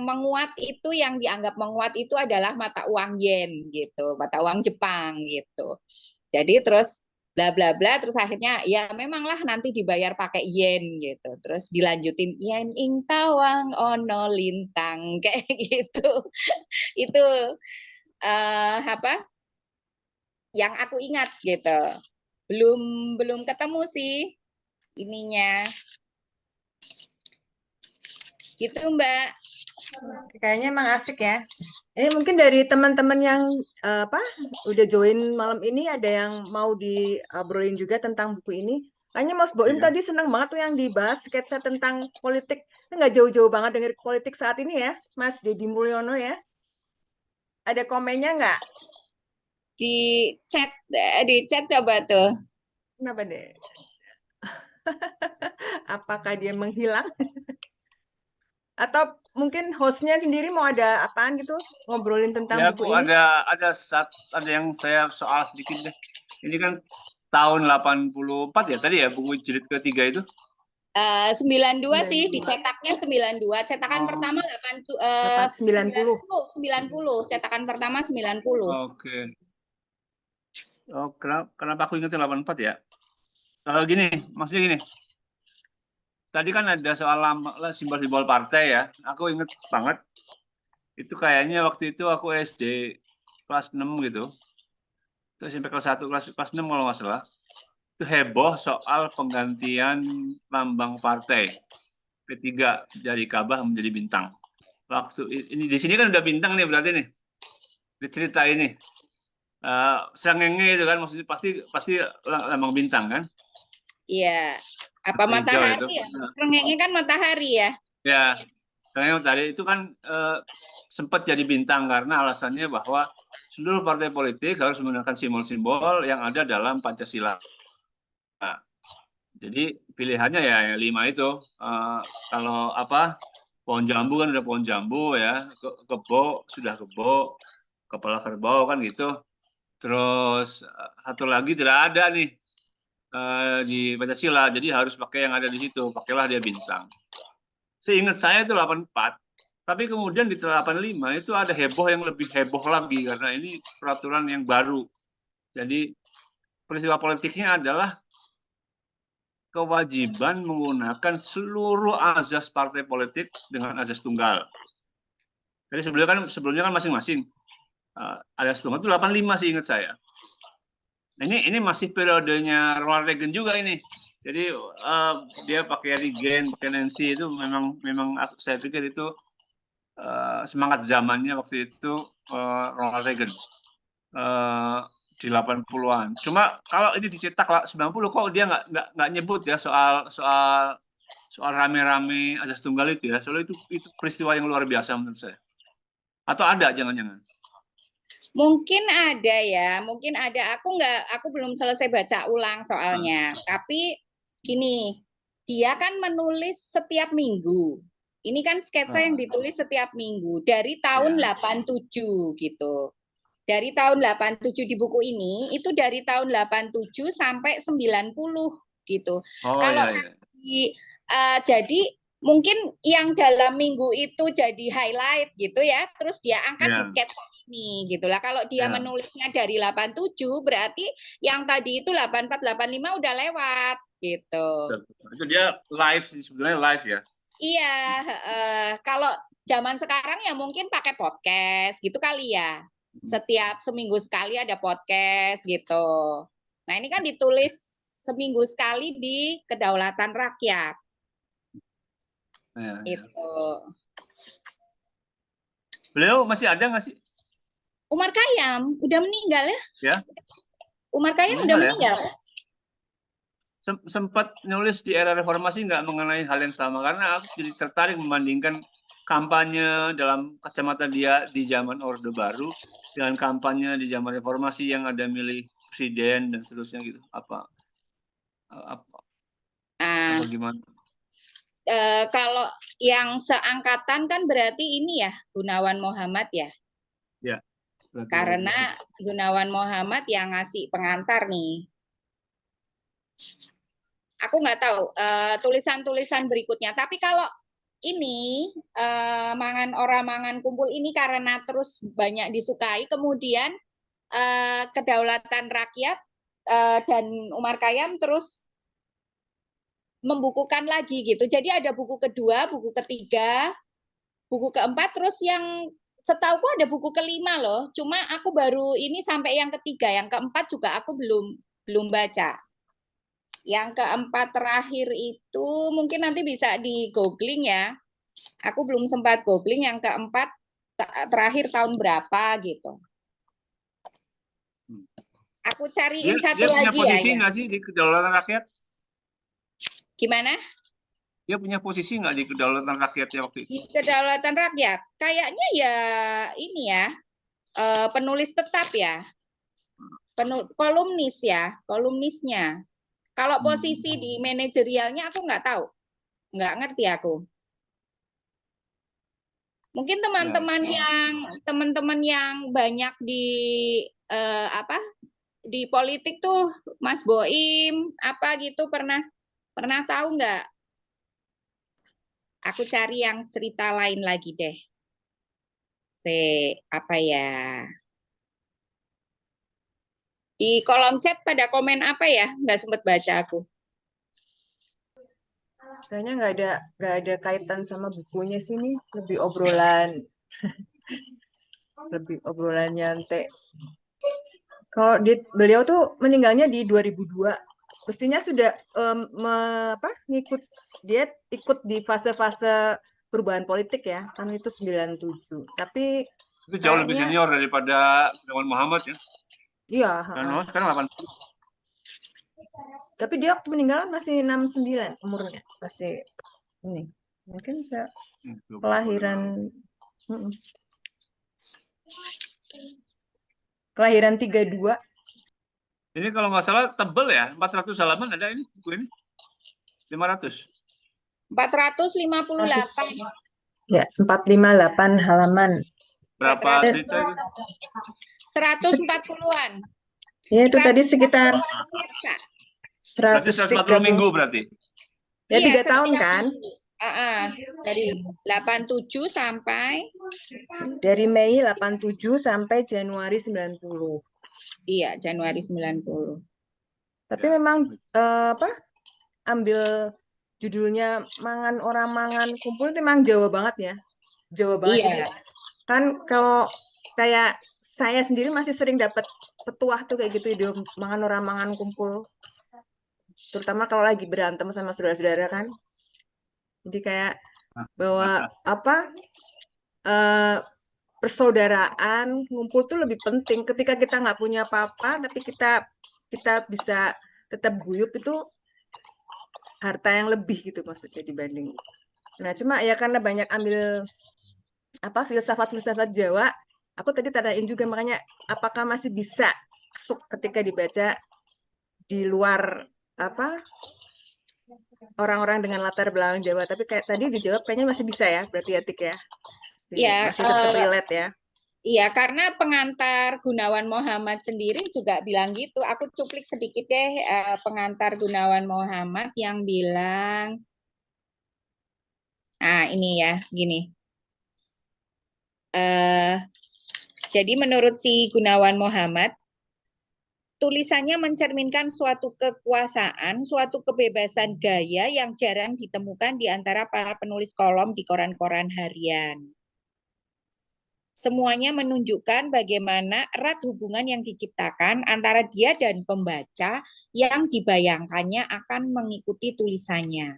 C: menguat itu, yang dianggap menguat itu adalah mata uang yen gitu, mata uang Jepang gitu. Jadi terus bla bla bla, terus akhirnya ya memanglah nanti dibayar pakai yen gitu. Terus dilanjutin yen ing tawang ono lintang kayak gitu. Itu apa yang aku ingat gitu. Belum belum ketemu sih ininya. Gitu Mbak.
B: Kayaknya emang asik ya. Ini mungkin dari teman-teman yang udah join malam ini ada yang mau diobrolin juga tentang buku ini. Kayaknya Mas Boim
A: Iya.
B: tadi senang banget tuh yang dibahas sketsa tentang politik. Nggak jauh-jauh banget dari politik saat ini ya, Mas Deddy Mulyono ya. Ada komennya nggak?
C: Di chat coba tuh.
B: Kenapa deh? Apakah dia menghilang? Atau mungkin hostnya sendiri mau ada apaan gitu? Ngobrolin tentang
A: Ya,
B: buku
A: aku
B: ini?
A: ada yang saya soal sedikit deh. Ini kan tahun 84 ya tadi ya buku jilid ketiga itu.
C: 92 sih,
B: 92.
C: dicetaknya 92. Cetakan pertama
B: 90.
C: 90, cetakan pertama 90.
A: Oke. Oh, kenapa aku ingatnya 84 ya? Gini, maksudnya gini. Tadi kan ada soal simbol-simbol partai ya. Aku inget banget. Itu kayaknya waktu itu aku SD kelas 6 gitu. Terus sampai kelas 1, kelas 6 kalau nggak salah. Itu heboh soal penggantian lambang partai. P3 dari Kabah menjadi bintang. Waktu ini di sini kan udah bintang nih berarti nih. Di cerita ini. Srengenge itu kan maksudnya pasti lambang bintang kan?
C: Iya. Apa
A: Hijau itu.
C: matahari ya? Rengenge kan matahari ya.
A: Ya, Srengenge tadi itu kan sempat jadi bintang karena alasannya bahwa seluruh partai politik harus menggunakan simbol-simbol yang ada dalam Pancasila. Nah, jadi pilihannya ya 5 itu. Kalau pohon jambu kan udah pohon jambu ya, kebo sudah kebo, kepala kerbau kan gitu. Terus satu lagi tidak ada nih di Pancasila, jadi harus pakai yang ada di situ, pakailah dia bintang. Seingat saya itu 84, tapi kemudian di 85 itu ada heboh yang lebih heboh lagi karena ini peraturan yang baru. Jadi peristiwa politiknya adalah kewajiban menggunakan seluruh azas partai politik dengan azas tunggal. Jadi sebelumnya kan masing-masing. Azas tunggal itu 85 sih ingat saya. Nah, ini masih periodenya Ronald Reagan juga ini. Jadi dia pakai Reagan, pakai Nancy itu memang saya pikir itu semangat zamannya waktu itu Ronald Reagan di 80-an. Cuma kalau ini dicetak 90 kok dia nggak nyebut ya soal rame-rame azas tunggal itu ya. Soalnya itu peristiwa yang luar biasa menurut saya. Atau ada jangan-jangan.
C: Mungkin ada ya, mungkin ada. Aku belum selesai baca ulang soalnya. Tapi gini, dia kan menulis setiap minggu. Ini kan sketsa yang ditulis setiap minggu dari tahun 87 gitu. Dari tahun 87 di buku ini itu dari tahun 87 sampai 90 gitu. Kalau jadi mungkin yang dalam minggu itu jadi highlight gitu ya, terus dia angkat di sketsa ini gitulah. Kalau dia
A: Ya.
C: menulisnya dari 87 berarti yang tadi itu 84 85 udah lewat gitu.
A: Itu dia live sih, sebenarnya live ya.
C: Iya, kalau zaman sekarang ya mungkin pakai podcast gitu kali ya. Setiap seminggu sekali ada podcast gitu. Nah, ini kan ditulis seminggu sekali di Kedaulatan Rakyat.
A: Ya, ya.
C: Itu.
A: Beliau masih ada nggak sih?
C: Umar Khayyam udah meninggal ya?
A: Ya.
C: Umar Khayyam udah meninggal.
A: Sempat nulis di era reformasi nggak mengenai hal yang sama, karena aku jadi tertarik membandingkan kampanye dalam kacamata dia di zaman Orde Baru dengan kampanye di zaman reformasi yang ada milih presiden dan seterusnya gitu. Apa gimana?
C: Kalau yang seangkatan kan berarti ini ya Gunawan Muhammad ya.
A: Ya.
C: Karena Gunawan Muhammad yang ngasih pengantar nih. Aku nggak tahu tulisan-tulisan berikutnya. Tapi kalau ini mangan ora mangan kumpul ini karena terus banyak disukai, kemudian Kedaulatan Rakyat dan Umar Khayyam terus membukukan lagi gitu. Jadi ada buku kedua, buku ketiga, buku keempat, terus yang setauku ada buku kelima loh. Cuma aku baru ini sampai yang ketiga, yang keempat juga aku belum baca. Yang keempat terakhir itu mungkin nanti bisa di googling ya. Aku belum sempat googling yang keempat terakhir tahun berapa gitu. Aku cariin satu
A: dia punya
C: lagi
A: posisi
C: ya.
A: nggak sih di Kedaulatan Rakyat?
C: Gimana?
A: Dia punya posisi nggak di Kedaulatan Rakyatnya waktu itu?
C: Di Kedaulatan Rakyat, kayaknya ya ini ya penulis tetap ya, kolumnis ya, kolumnisnya. Kalau posisi di manajerialnya aku nggak tahu, nggak ngerti aku. Mungkin teman-teman yang banyak di di politik tuh Mas Boim apa gitu pernah tahu nggak? Aku cari yang cerita lain lagi deh. Apa ya? Di kolom chat pada komen apa ya? Nggak sempat baca aku.
B: Kayaknya nggak ada kaitan sama bukunya sih nih, lebih obrolan nyantai. Kalau beliau tuh meninggalnya di 2002. Mestinya sudah dia ikut di fase-fase perubahan politik ya, kan itu 97. Tapi
A: itu jauh lebih senior daripada Gunawan Muhammad ya.
B: Iya,
A: sekarang 80.
B: Tapi dia waktu meninggal masih 69 umurnya, masih ini. Mungkin bisa kelahiran 32.
A: Ini kalau nggak salah tebel ya, 400 halaman ada ini buku ini. 500.
C: 458.
B: Ya, 458 halaman.
A: Berapa cerita itu?
C: 140-an.
B: Ya, itu tadi sekitar
A: 140 minggu berarti.
B: Ya, 3 tahun kan?
C: Dari 87 sampai
B: dari Mei 87 sampai Januari 90.
C: Iya, Januari 90.
B: Tapi memang ambil judulnya mangan orang mangan kumpul itu memang Jawa banget ya. Jawa banget.
C: Iya.
B: Kan kalau kayak saya sendiri masih sering dapat petuah tuh kayak gitu, ide mangan orang mangan kumpul. Terutama kalau lagi berantem sama saudara-saudara kan. Jadi kayak bahwa persaudaraan ngumpul tuh lebih penting. Ketika kita nggak punya apa-apa tapi kita bisa tetap guyup, itu harta yang lebih gitu maksudnya dibanding. Nah, cuma ya karena banyak ambil filsafat Jawa, aku tadi tanyain juga, makanya apakah masih bisa masuk ketika dibaca di luar orang-orang dengan latar belakang Jawa. Tapi kayak tadi dijawab kayaknya masih bisa ya, berarti Atik ya. Masih tetap relate ya.
C: Iya, karena pengantar Gunawan Muhammad sendiri juga bilang gitu. Aku cuplik sedikit deh pengantar Gunawan Muhammad yang bilang, nah ini ya, gini. Jadi menurut si Gunawan Muhammad, tulisannya mencerminkan suatu kekuasaan, suatu kebebasan gaya yang jarang ditemukan di antara para penulis kolom di koran-koran harian. Semuanya menunjukkan bagaimana erat hubungan yang diciptakan antara dia dan pembaca yang dibayangkannya akan mengikuti tulisannya.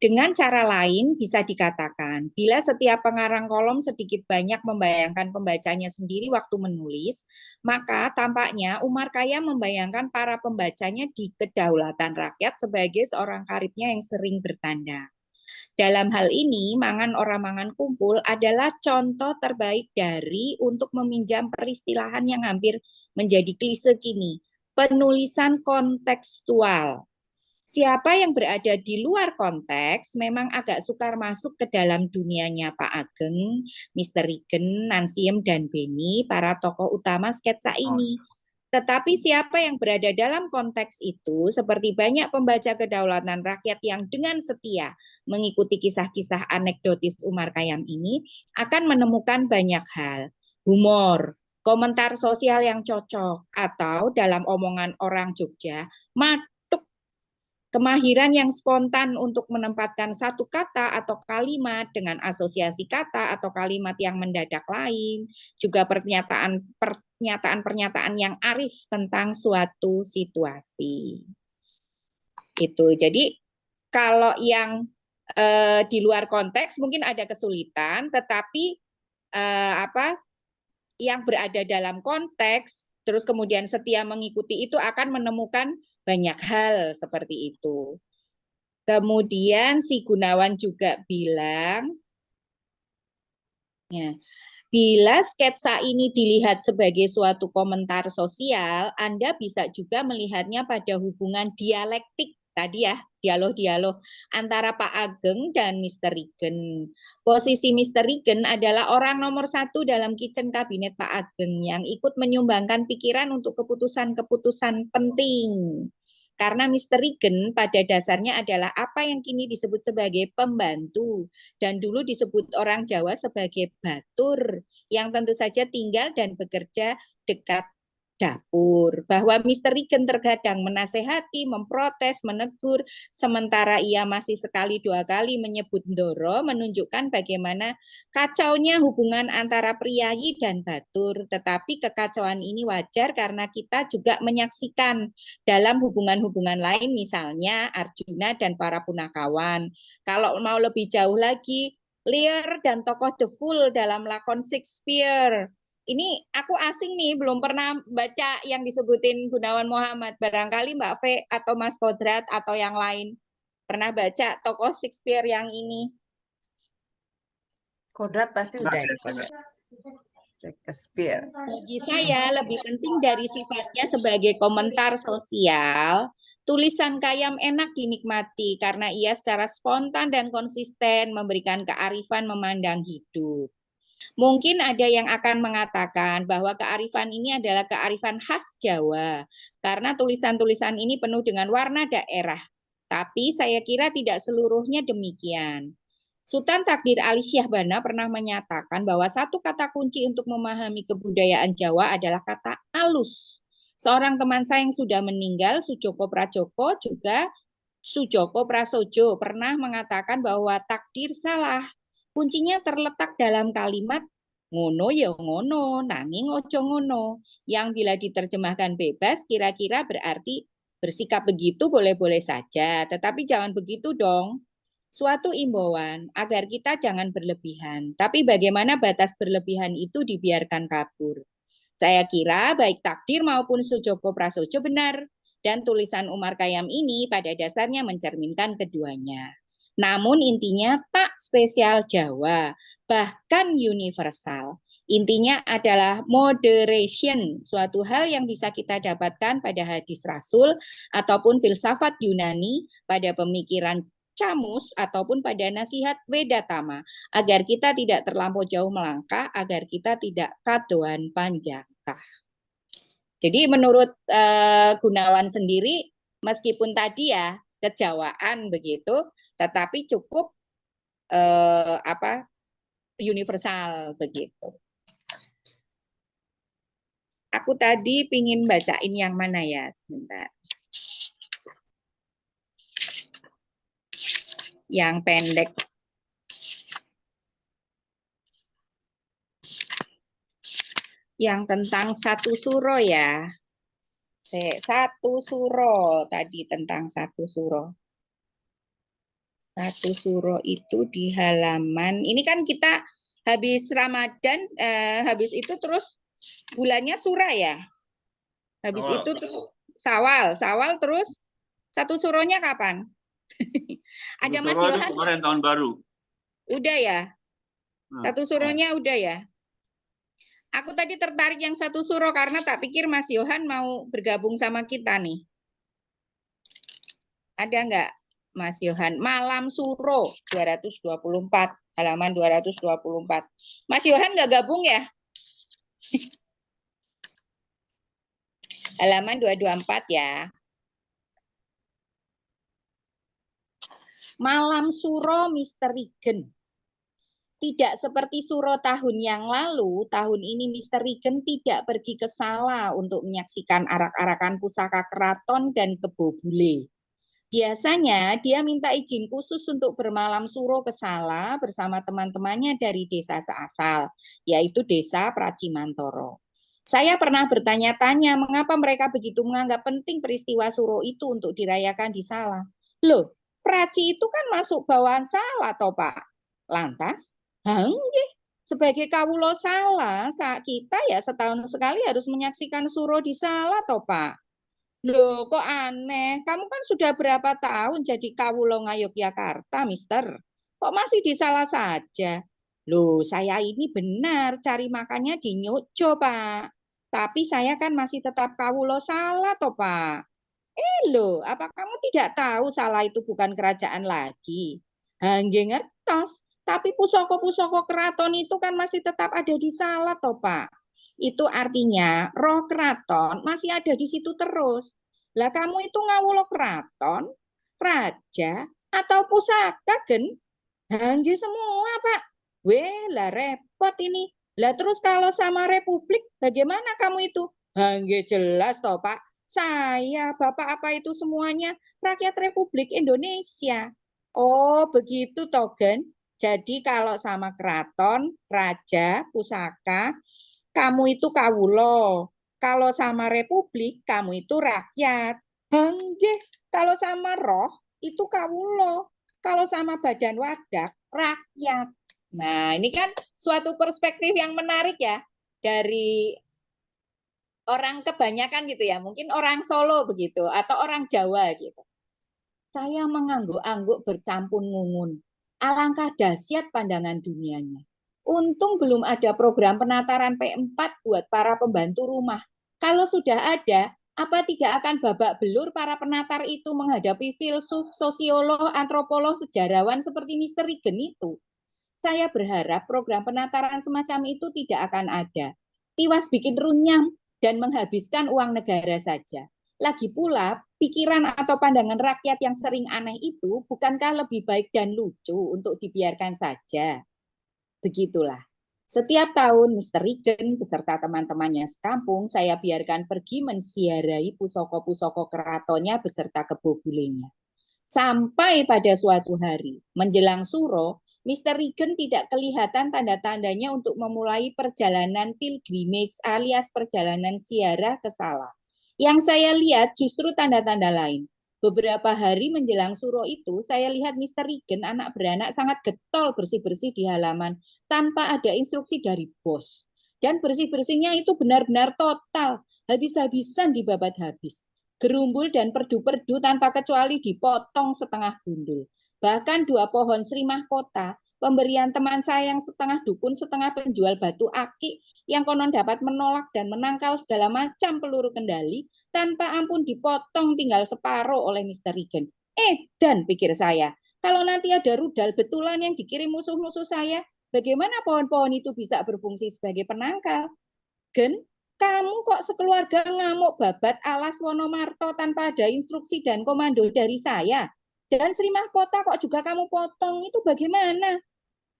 C: Dengan cara lain bisa dikatakan, bila setiap pengarang kolom sedikit banyak membayangkan pembacanya sendiri waktu menulis, maka tampaknya Umar Khayyam membayangkan para pembacanya di kedaulatan rakyat sebagai seorang karibnya yang sering bertanda. Dalam hal ini, mangan orang mangan kumpul adalah contoh terbaik dari untuk meminjam peristilahan yang hampir menjadi klise kini, penulisan kontekstual. Siapa yang berada di luar konteks memang agak sukar masuk ke dalam dunianya Pak Ageng, Mr. Rigen, Nansiem, dan Beni, para tokoh utama sketsa ini. Tetapi siapa yang berada dalam konteks itu, seperti banyak pembaca kedaulatan rakyat yang dengan setia mengikuti kisah-kisah anekdotis Umar Khayyam ini, akan menemukan banyak hal. Humor, komentar sosial yang cocok, atau dalam omongan orang Jogja, kemahiran yang spontan untuk menempatkan satu kata atau kalimat dengan asosiasi kata atau kalimat yang mendadak lain, juga pernyataan-pernyataan yang arif tentang suatu situasi. Itu. Jadi kalau yang di luar konteks mungkin ada kesulitan, tetapi yang berada dalam konteks terus kemudian setia mengikuti itu akan menemukan banyak hal seperti itu. Kemudian si Gunawan juga bilang, ya, bila sketsa ini dilihat sebagai suatu komentar sosial, Anda bisa juga melihatnya pada hubungan dialektik tadi ya, dialog-dialog antara Pak Ageng dan Mr. Rigen. Posisi Mr. Rigen adalah orang nomor 1 dalam kitchen kabinet Pak Ageng yang ikut menyumbangkan pikiran untuk keputusan-keputusan penting. Karena Mr. Rigen pada dasarnya adalah apa yang kini disebut sebagai pembantu dan dulu disebut orang Jawa sebagai batur yang tentu saja tinggal dan bekerja dekat dapur. Bahwa Mr. Rigen terkadang menasehati, memprotes, menegur, sementara ia masih sekali dua kali menyebut Ndoro, menunjukkan bagaimana kacaunya hubungan antara priayi dan batur. Tetapi kekacauan ini wajar karena kita juga menyaksikan dalam hubungan-hubungan lain, misalnya Arjuna dan para punakawan. Kalau mau lebih jauh lagi, Lear dan tokoh The Fool dalam lakon Shakespeare. Ini aku asing nih, belum pernah baca yang disebutin Gunawan Muhammad. Barangkali Mbak V atau Mas Kodrat atau yang lain pernah baca tokoh Shakespeare yang ini.
B: Kodrat pasti udah ya, Kodrat. Shakespeare.
C: Bagi saya lebih penting dari sifatnya sebagai komentar sosial, tulisan Khayyam enak dinikmati karena ia secara spontan dan konsisten memberikan kearifan memandang hidup. Mungkin ada yang akan mengatakan bahwa kearifan ini adalah kearifan khas Jawa, karena tulisan-tulisan ini penuh dengan warna daerah. Tapi saya kira tidak seluruhnya demikian. Sultan Takdir Ali Syahbana pernah menyatakan bahwa satu kata kunci untuk memahami kebudayaan Jawa adalah kata alus. Seorang teman saya yang sudah meninggal, Sujoko Prajoko, juga Sujoko Prasojo, pernah mengatakan bahwa takdir salah. Kuncinya terletak dalam kalimat ngono ya ngono, nanging ojo ngono, yang bila diterjemahkan bebas kira-kira berarti bersikap begitu boleh-boleh saja, tetapi jangan begitu dong. Suatu imbauan agar kita jangan berlebihan, tapi bagaimana batas berlebihan itu dibiarkan kabur. Saya kira baik takdir maupun Sujoko Prasojo benar, dan tulisan Umar Khayyam ini pada dasarnya mencerminkan keduanya. Namun intinya tak spesial Jawa, bahkan universal. Intinya adalah moderation, suatu hal yang bisa kita dapatkan pada hadis Rasul ataupun filsafat Yunani, pada pemikiran Camus ataupun pada nasihat Wedatama, agar kita tidak terlampau jauh melangkah, agar kita tidak kadoan panjangkah. Jadi menurut Gunawan sendiri, meskipun tadi ya kejawaan begitu, tetapi cukup universal begitu. Aku tadi pingin bacain yang mana ya? Sebentar. Yang pendek. Yang tentang satu suro ya. Satu suro tadi tentang satu suro. Satu suro itu di halaman, ini kan kita habis Ramadan, habis itu terus bulannya Sura ya. Habis
A: Sawal.
C: itu terus Sawal terus satu suronya kapan? Ada Mas
A: Suro itu
C: Yohan?
A: kemarin tahun baru.
C: Udah ya?
A: Nah,
C: Satu suronya udah ya? Aku tadi tertarik yang satu suro karena tak pikir Mas Yohan mau bergabung sama kita nih. Ada nggak Mas Yohan? Malam Suro 224, halaman 224. Mas Yohan nggak gabung ya? Halaman 224 ya. Malam Suro Misteri Gen. Tidak seperti Suro tahun yang lalu, tahun ini Misteri Gen tidak pergi ke Sala untuk menyaksikan arak-arakan pusaka keraton dan kebo bule. Biasanya dia minta izin khusus untuk bermalam Suro ke Sala bersama teman-temannya dari desa seasal, yaitu desa Pracimantoro. Saya pernah bertanya-tanya mengapa mereka begitu menganggap penting peristiwa Suro itu untuk dirayakan di Sala. Loh, Praci itu kan masuk bawahan Sala toh Pak. Lantas, sebagai kawulo Sala, kita ya setahun sekali harus menyaksikan Suro di Sala toh Pak. Loh, kok aneh? Kamu kan sudah berapa tahun jadi kawulo Ngayogyakarta, Mister? Kok masih di Sala saja? Loh, saya ini benar cari makannya di Nyojo, Pak. Tapi saya kan masih tetap kawulo Sala, toh, Pak. Loh, apa kamu tidak tahu Sala itu bukan kerajaan lagi? Hangge ngertos. Tapi pusoko-pusoko keraton itu kan masih tetap ada di Sala, toh, Pak. Itu artinya roh keraton masih ada di situ terus. Lah kamu itu ngawulo keraton, raja, atau pusaka, Gen? Hangge semua, Pak. Weh, lah repot ini. Lah terus kalau sama Republik, bagaimana kamu itu? Hangge jelas toh, Pak. Saya, Bapak apa itu semuanya rakyat Republik Indonesia. Oh, begitu toh, Gen. Jadi kalau sama keraton, raja, pusaka, kamu itu kawulo. Kalau sama Republik, kamu itu rakyat. Hangge, kalau sama roh, itu kawulo. Kalau sama badan wadak, rakyat. Nah, ini kan suatu perspektif yang menarik ya dari orang kebanyakan gitu ya, mungkin orang Solo begitu atau orang Jawa gitu. Saya mengangguk-angguk bercampur ngungun. Alangkah dahsyat pandangan dunianya. Untung belum ada program penataran P4 buat para pembantu rumah. Kalau sudah ada, apa tidak akan babak belur para penatar itu menghadapi filsuf, sosiolog, antropolog, sejarawan seperti Misteri Gen itu? Saya berharap program penataran semacam itu tidak akan ada. Tiwas bikin runyam dan menghabiskan uang negara saja. Lagi pula, pikiran atau pandangan rakyat yang sering aneh itu bukankah lebih baik dan lucu untuk dibiarkan saja? Begitulah. Setiap tahun Misteri Gen beserta teman-temannya sekampung saya biarkan pergi mensiarai pusoko-pusoko keratonnya beserta kebo bulenya. Sampai pada suatu hari, menjelang Suro, Misteri Gen tidak kelihatan tanda-tandanya untuk memulai perjalanan pilgrimage alias perjalanan ziarah ke Sala. Yang saya lihat justru tanda-tanda lain. Beberapa hari menjelang Suro itu, saya lihat Misteri Gen anak beranak sangat getol bersih-bersih di halaman tanpa ada instruksi dari bos. Dan bersih-bersihnya itu benar-benar total, habis-habisan dibabat habis. Gerumbul dan perdu-perdu tanpa kecuali dipotong setengah gundul. Bahkan 2 pohon Sri Mahkota, pemberian teman saya yang setengah dukun, setengah penjual batu akik, yang konon dapat menolak dan menangkal segala macam peluru kendali, tanpa ampun dipotong tinggal separuh oleh Misteri Gen. Dan pikir saya, kalau nanti ada rudal betulan yang dikirim musuh-musuh saya, bagaimana pohon-pohon itu bisa berfungsi sebagai penangkal? Gen, kamu kok sekeluarga ngamuk babat alas Wonomarto tanpa ada instruksi dan komando dari saya? Dan Sri Mahkota kok juga kamu potong, itu bagaimana?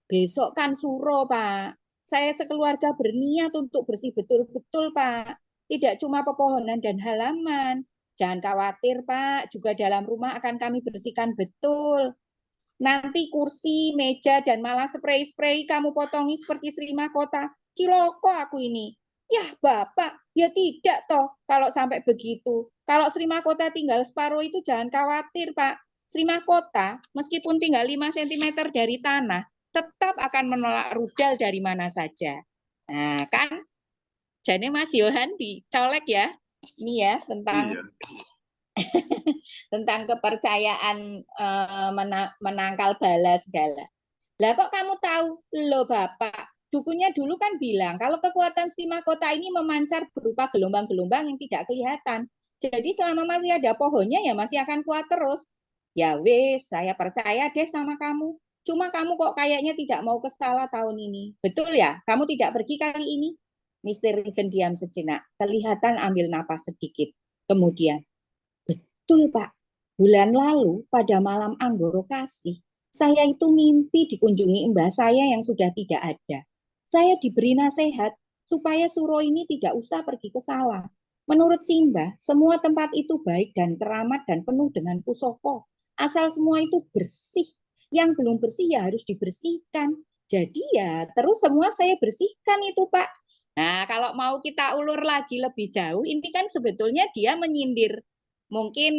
C: Besok kan Suro, Pak. Saya sekeluarga berniat untuk bersih betul-betul, Pak. tidak cuma pepohonan dan halaman. Jangan khawatir, Pak, juga dalam rumah akan kami bersihkan betul. Nanti kursi, meja, dan malah spray-spray kamu potongi seperti Sri Mahkota. Ciloko aku ini. Ya, Bapak, ya tidak toh kalau sampai begitu. Kalau Sri Mahkota tinggal separuh itu jangan khawatir, Pak. Sri Mahkota, meskipun tinggal 5 cm dari tanah, tetap akan menolak rudal dari mana saja. Nah, kan jadi Mas Yohan dicolek ya. Ini ya tentang
A: Iya.
C: tentang kepercayaan menangkal bala segala. Lah kok kamu tahu? Loh Bapak, dukunya dulu kan bilang kalau kekuatan Sri Mahkota ini memancar berupa gelombang-gelombang yang tidak kelihatan. Jadi selama masih ada pohonnya ya masih akan kuat terus. Ya wes, saya percaya deh sama kamu. Cuma kamu kok kayaknya tidak mau ke sawah tahun ini. Betul ya? Kamu tidak pergi kali ini? Mr. Regan diam sejenak. Kelihatan ambil napas sedikit. Kemudian, betul Pak. Bulan lalu pada malam Anggoro Kasih, saya itu mimpi dikunjungi mbah saya yang sudah tidak ada. Saya diberi nasihat supaya Suro ini tidak usah pergi ke sawah. Menurut Simbah, semua tempat itu baik dan keramat dan penuh dengan pusoko. Asal semua itu bersih. Yang belum bersih ya harus dibersihkan. Jadi ya terus semua saya bersihkan itu Pak. Nah kalau mau kita ulur lagi lebih jauh, ini kan sebetulnya dia menyindir mungkin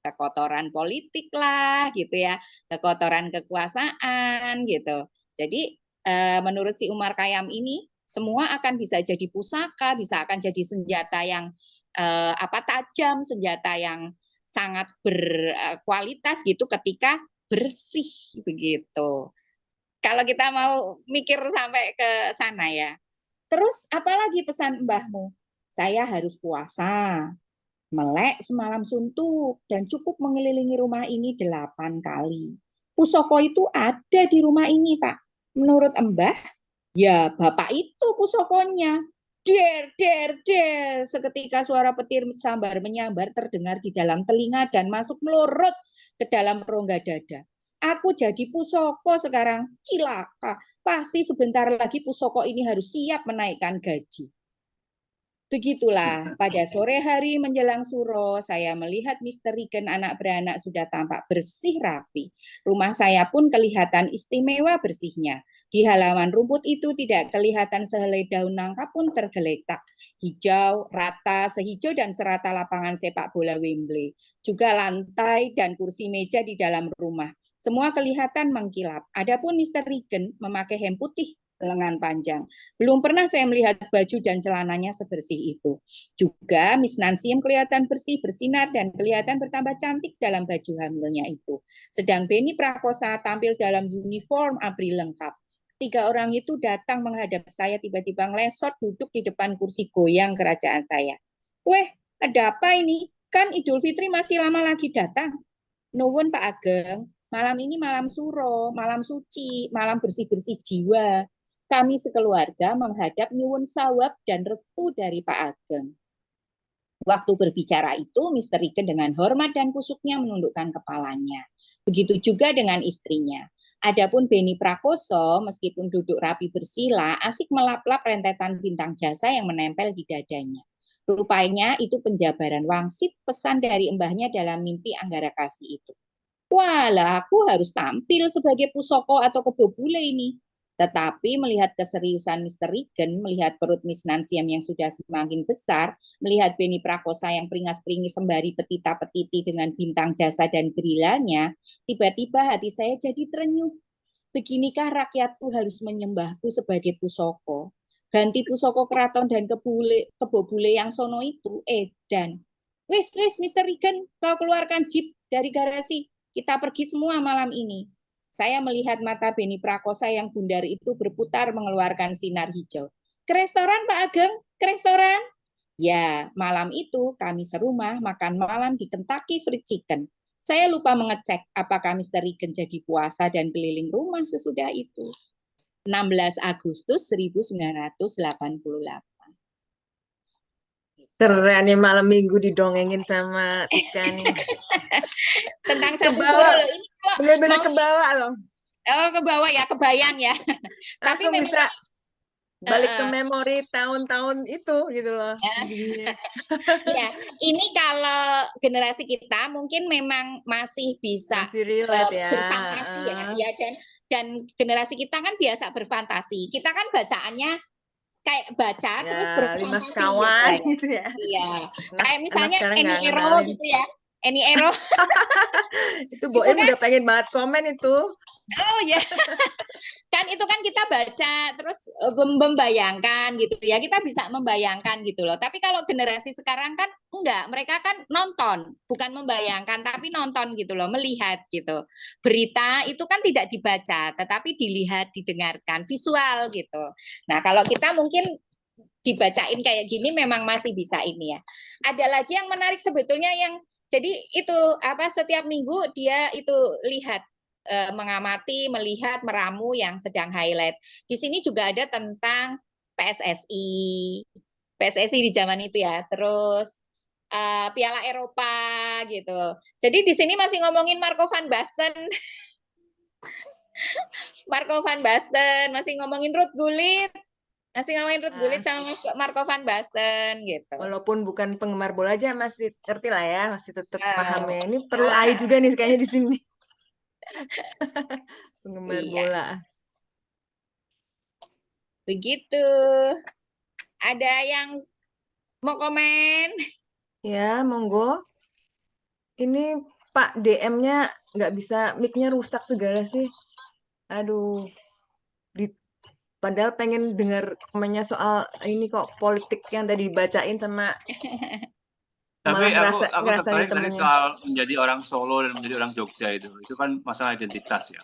C: kekotoran politik lah gitu ya, kekotoran kekuasaan gitu. Jadi menurut si Umar Khayyam ini semua akan bisa jadi pusaka, bisa akan jadi senjata yang tajam, senjata yang sangat berkualitas gitu ketika bersih begitu. Kalau kita mau mikir sampai ke sana ya. Terus apalagi pesan mbahmu? Saya harus puasa, melek semalam suntuk, dan cukup mengelilingi rumah ini 8 kali. Pusoko itu ada di rumah ini, Pak. Menurut Mbah, ya Bapak itu pusokonya. Der, der, der. Seketika suara petir sambar menyambar terdengar di dalam telinga dan masuk melorot ke dalam rongga dada. Aku jadi pusoko sekarang. Cilaka. Pasti sebentar lagi pusoko ini harus siap menaikkan gaji. Begitulah, pada sore hari menjelang suro, saya melihat Mr. Regan anak beranak sudah tampak bersih rapi. Rumah saya pun kelihatan istimewa bersihnya. Di halaman rumput itu tidak kelihatan sehelai daun nangka pun tergeletak. Hijau, rata, sehijau dan serata lapangan sepak bola Wembley. Juga lantai dan kursi meja di dalam rumah. Semua kelihatan mengkilap. Adapun Mr. Regan memakai hem putih lengan panjang. Belum pernah saya melihat baju dan celananya sebersih itu. Juga Miss Nancy yang kelihatan bersih, bersinar, dan kelihatan bertambah cantik dalam baju hamilnya itu. Sedang Benny Prakosa tampil dalam uniform ABRI lengkap. 3 orang itu datang menghadap saya tiba-tiba ngelesot duduk di depan kursi goyang kerajaan saya. Weh, ada apa ini? Kan Idul Fitri masih lama lagi datang. Nuwun Pak Ageng, malam ini malam suro, malam suci, malam bersih-bersih jiwa. Kami sekeluarga menghadap nyuwun sawab dan restu dari Pak Ageng. Waktu berbicara itu, Mr. Regan dengan hormat dan kusuknya menundukkan kepalanya. Begitu juga dengan istrinya. Adapun Benny Prakoso, meskipun duduk rapi bersila, asik melap-lap rentetan bintang jasa yang menempel di dadanya. Rupanya itu penjabaran wangsit pesan dari mbahnya dalam mimpi Anggara Kasih itu. Walah, aku harus tampil sebagai pusoko atau kebobule ini. Tetapi melihat keseriusan Mr. Regan, melihat perut Miss Nancy yang sudah semakin besar, melihat Benny Prakosa yang peringas-peringis sembari petita-petiti dengan bintang jasa dan gerilanya, tiba-tiba hati saya jadi terenyuh. Beginikah rakyatku harus menyembahku sebagai pusoko? Ganti pusoko keraton dan kebobule yang sono itu, edan. Wis, Mr. Regan, kau keluarkan jeep dari garasi. Kita pergi semua malam ini. Saya melihat mata Benny Prakosa yang bundar itu berputar mengeluarkan sinar hijau. Ke restoran Pak Ageng, ke restoran. Ya, malam itu kami serumah makan malam di Kentucky Fried Chicken. Saya lupa mengecek apakah Mr. Regan jadi puasa dan keliling rumah sesudah itu. 16 Agustus 1988.
B: Keren nih malam minggu didongengin sama Tika nih.
C: Tentang satu
B: Kebawa.
C: suro loh ini.
B: Bener-bener kebawa loh.
C: Oh, ke bawah ya, kebayang ya. Tapi
B: Langsung
C: memang
B: bisa balik ke memori tahun-tahun itu gitu loh. Jadinya.
C: Ya, ini kalau generasi kita mungkin memang masih bisa
B: Masih relate ya.
C: berfantasi ya dan generasi kita kan biasa berfantasi. Kita kan bacaannya kayak baca
B: Ya,
C: terus
B: 5
C: berfantasi
B: sekawan
C: gitu.
B: gitu ya.
C: Iya.
B: Anak
C: Kayak misalnya
B: sekarang
C: Eni
B: nggak
C: Ero
B: ngenalin.
C: gitu ya. Eni Ero.
B: Itu Boim
C: kan-
B: udah pengen banget komen itu.
C: Oh ya. Kan itu kan kita baca terus membayangkan gitu ya, kita bisa membayangkan gitu loh. Tapi kalau generasi sekarang kan enggak, mereka kan nonton, bukan membayangkan tapi nonton gitu loh, melihat gitu. Berita itu kan tidak dibaca tetapi dilihat, didengarkan, visual gitu. Nah kalau kita mungkin dibacain kayak gini memang masih bisa ini ya. Ada lagi yang menarik sebetulnya yang jadi itu apa setiap minggu dia itu lihat mengamati, melihat, meramu yang sedang highlight. Di sini juga ada tentang PSSI, PSSI di zaman itu ya. Terus Piala Eropa gitu. Jadi di sini masih ngomongin Marco van Basten, Marco van Basten, masih ngomongin Ruud Gullit, masih ngomongin Ruud Gullit sama Marco van Basten gitu.
B: Walaupun bukan penggemar bola aja masih ngerti lah ya, masih tetap paham ya. Ini perlu AI juga nih kayaknya di sini. Penggemar bola.
C: Begitu. Ada yang mau komen?
B: Ya, monggo. Ini Pak DM-nya nggak bisa, mic-nya rusak segala sih. Aduh, padahal pengen dengar komennya soal ini kok politik yang tadi dibacain sama
A: Tapi
B: malah
A: aku
B: ngerasain
A: tertarik tadi
B: temennya.
A: soal menjadi orang Solo dan menjadi orang Jogja itu kan masalah identitas ya.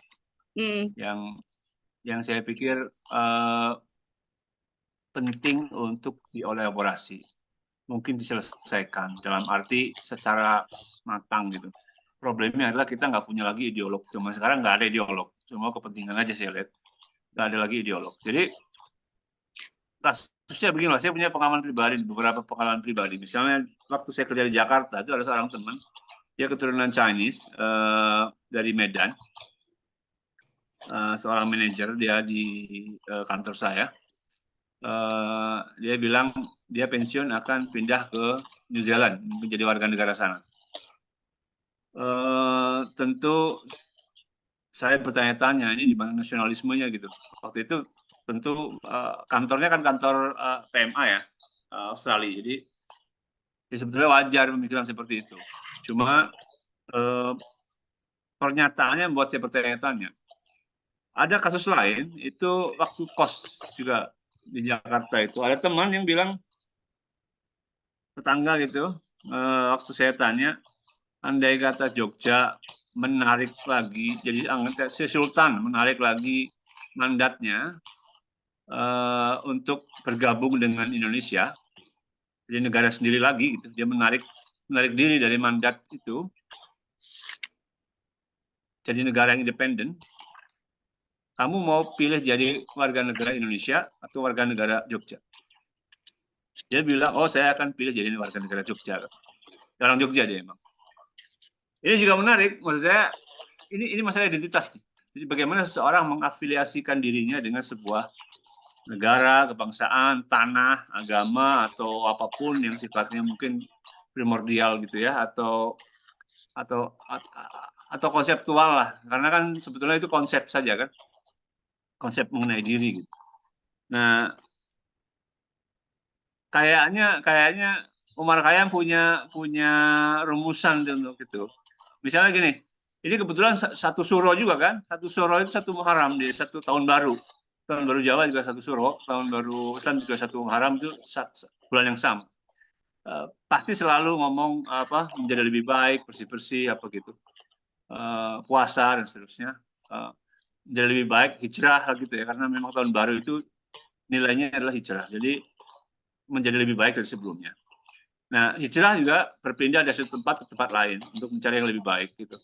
A: Yang saya pikir penting untuk dielaborasi, mungkin diselesaikan dalam arti secara matang gitu. Problemnya adalah kita nggak punya lagi ideolog. Cuma sekarang nggak ada ideolog, cuma kepentingan aja saya lihat. Nggak ada lagi ideolog. Jadi kasusnya begini lah, saya punya pengalaman pribadi, beberapa pengalaman pribadi. Misalnya waktu saya kerja di Jakarta, itu ada seorang teman, dia keturunan Chinese dari Medan, seorang manajer dia di kantor saya. Dia bilang dia pensiun akan pindah ke New Zealand menjadi warga negara sana. Tentu saya bertanya-tanya ini di mana nasionalismenya gitu. Waktu itu tentu kantornya kan kantor PMA ya, Australia. Jadi ya sebetulnya wajar pemikiran seperti itu. Cuma pernyataannya membuat saya bertanya-tanya. Ada kasus lain itu waktu kos juga di Jakarta itu ada teman yang bilang, tetangga gitu, waktu saya tanya, andai kata Jogja menarik lagi, jadi si Sultan menarik lagi mandatnya untuk bergabung dengan Indonesia, jadi negara sendiri lagi, gitu. Dia menarik diri dari mandat itu, jadi negara yang independen. Kamu mau pilih jadi warga negara Indonesia atau warga negara Jogja? Dia bilang, oh saya akan pilih jadi warga negara Jogja. Orang Jogja dia emang. Ini juga menarik, maksud saya ini masalah identitas. Jadi bagaimana seseorang mengafiliasikan dirinya dengan sebuah negara, kebangsaan, tanah, agama atau apapun yang sifatnya mungkin primordial gitu ya, atau konseptual lah, karena kan sebetulnya itu konsep saja kan, konsep mengenai diri gitu. Nah, kayaknya Umar Khayyam punya rumusan untuk itu. Misalnya gini, ini kebetulan satu suro juga kan, satu suro itu satu Muharram di satu tahun baru Jawa juga satu suro, tahun baru Islam juga satu Muharram, itu bulan yang sama. Pasti selalu ngomong apa menjadi lebih baik, bersih-bersih apa gitu, puasa dan seterusnya, menjadi lebih baik, hijrah gitu ya, karena memang tahun baru itu nilainya adalah hijrah, jadi menjadi lebih baik dari sebelumnya. Nah, hijrah juga berpindah dari satu tempat ke tempat lain untuk mencari yang lebih baik gitu.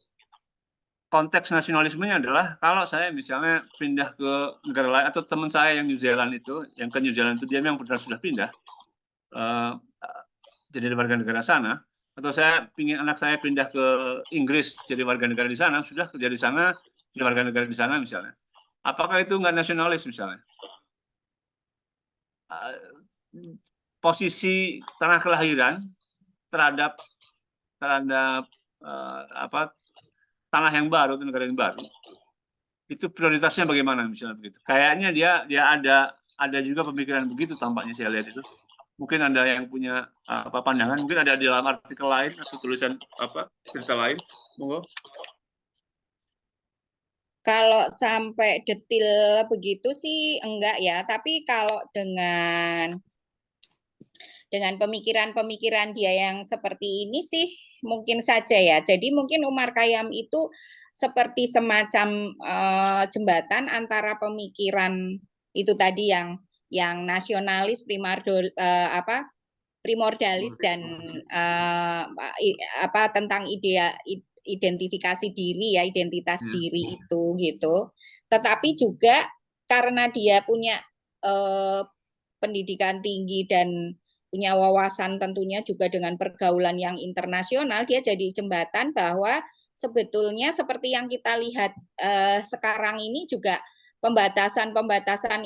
A: Konteks nasionalismenya adalah kalau saya misalnya pindah ke negara lain, atau teman saya yang New Zealand itu, yang ke New Zealand itu dia memang benar sudah pindah jadi warga negara sana, atau saya ingin anak saya pindah ke Inggris jadi warga negara di sana, sudah kerja di sana jadi warga negara di sana misalnya. Apakah itu nggak nasionalis misalnya? Saya pikir itu. Jadi bagaimana seseorang mengafiliasikan dirinya dengan sebuah negara, atau teman saya yang New Zealand itu, yang ke New Zealand itu dia memang benar sudah pindah jadi warga negara sana, atau saya ingin anak saya pindah ke Inggris jadi warga negara di sana, sudah kerja di sana jadi warga negara di sana misalnya. Apakah itu nggak nasionalis misalnya? posisi tanah kelahiran terhadap tanah yang baru atau negara yang baru, itu prioritasnya bagaimana misalnya begitu. Kayaknya dia ada juga pemikiran begitu tampaknya, saya lihat itu. Mungkin ada yang punya pandangan, mungkin ada di dalam artikel lain atau tulisan cerita lain, monggo.
C: Kalau sampai detail begitu sih enggak ya, tapi kalau dengan pemikiran-pemikiran dia yang seperti ini sih mungkin saja ya. Jadi mungkin Umar Khayyam itu seperti semacam jembatan antara pemikiran itu tadi yang nasionalis, primordialis dan tentang identifikasi diri ya, identitas diri itu gitu. Tetapi juga karena dia punya pendidikan tinggi dan punya wawasan tentunya juga dengan pergaulan yang internasional, dia jadi jembatan bahwa sebetulnya seperti yang kita lihat sekarang ini juga pembatasan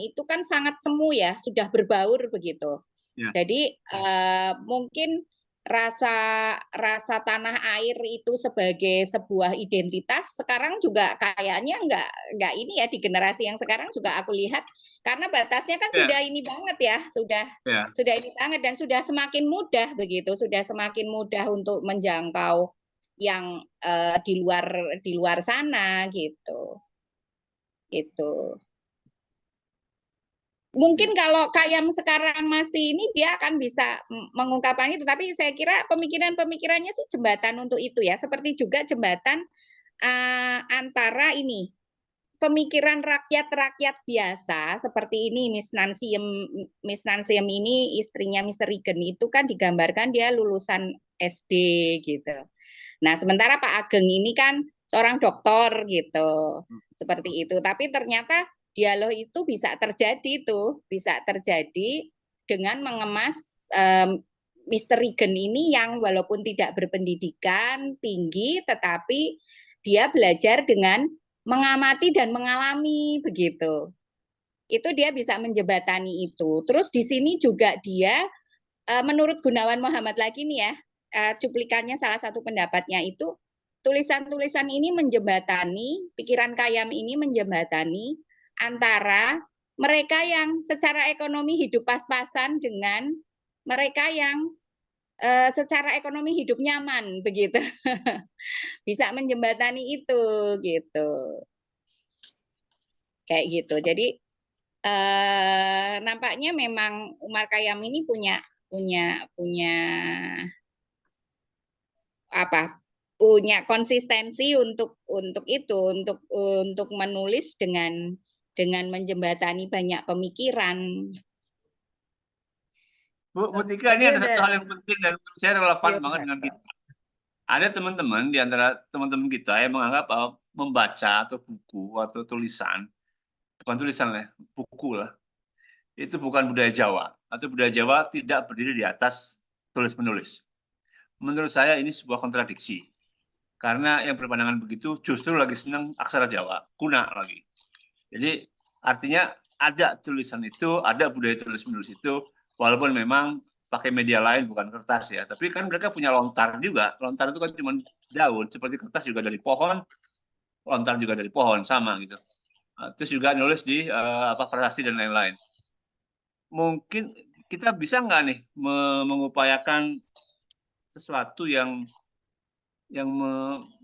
C: itu kan sangat semu ya, sudah berbaur begitu. Ya. Jadi mungkin rasa tanah air itu sebagai sebuah identitas sekarang juga kayaknya enggak ini ya, di generasi yang sekarang juga aku lihat karena batasnya kan sudah ini banget ya, sudah ini banget dan sudah semakin mudah begitu, sudah semakin mudah untuk menjangkau yang di luar sana gitu. Mungkin kalau Khayyam sekarang masih ini dia akan bisa mengungkapkan itu, tapi saya kira pemikirannya sih jembatan untuk itu ya, seperti juga jembatan antara ini pemikiran rakyat biasa seperti ini. Miss Nansiem ini istrinya Mr. Reagan itu kan digambarkan dia lulusan SD gitu. Nah sementara Pak Ageng ini kan seorang doktor gitu, seperti itu. Tapi ternyata dialog itu bisa terjadi dengan mengemas Mr. Reagan ini yang walaupun tidak berpendidikan tinggi, tetapi dia belajar dengan mengamati dan mengalami begitu. Itu dia bisa menjembatani itu. Terus di sini juga dia, menurut Gunawan Muhammad lagi nih ya, cuplikannya salah satu pendapatnya itu, tulisan-tulisan ini menjembatani, pikiran Khayyam ini menjembatani antara mereka yang secara ekonomi hidup pas-pasan dengan mereka yang secara ekonomi hidup nyaman begitu. Bisa menjembatani itu gitu. Kayak gitu. Jadi nampaknya memang Umar Khayyam ini punya konsistensi untuk menulis dengan menjembatani banyak pemikiran.
A: Bu Tika, ini ada satu hal yang penting dan menurut saya relevan banget dengan kita. Ada teman-teman di antara teman-teman kita yang menganggap bahwa membaca atau buku atau tulisan, bukan tulisan lah, buku lah, itu bukan budaya Jawa. Atau budaya Jawa tidak berdiri di atas tulis-menulis. Menurut saya ini sebuah kontradiksi. Karena yang berpandangan begitu justru lagi senang aksara Jawa, kuna lagi. Jadi artinya ada tulisan itu, ada budaya tulis-menulis itu, walaupun memang pakai media lain bukan kertas ya, tapi kan mereka punya lontar juga. Lontar itu kan cuma daun, seperti kertas juga dari pohon, lontar juga dari pohon, sama gitu. Terus juga nulis di prasasti dan lain-lain. Mungkin kita bisa nggak nih mengupayakan sesuatu yang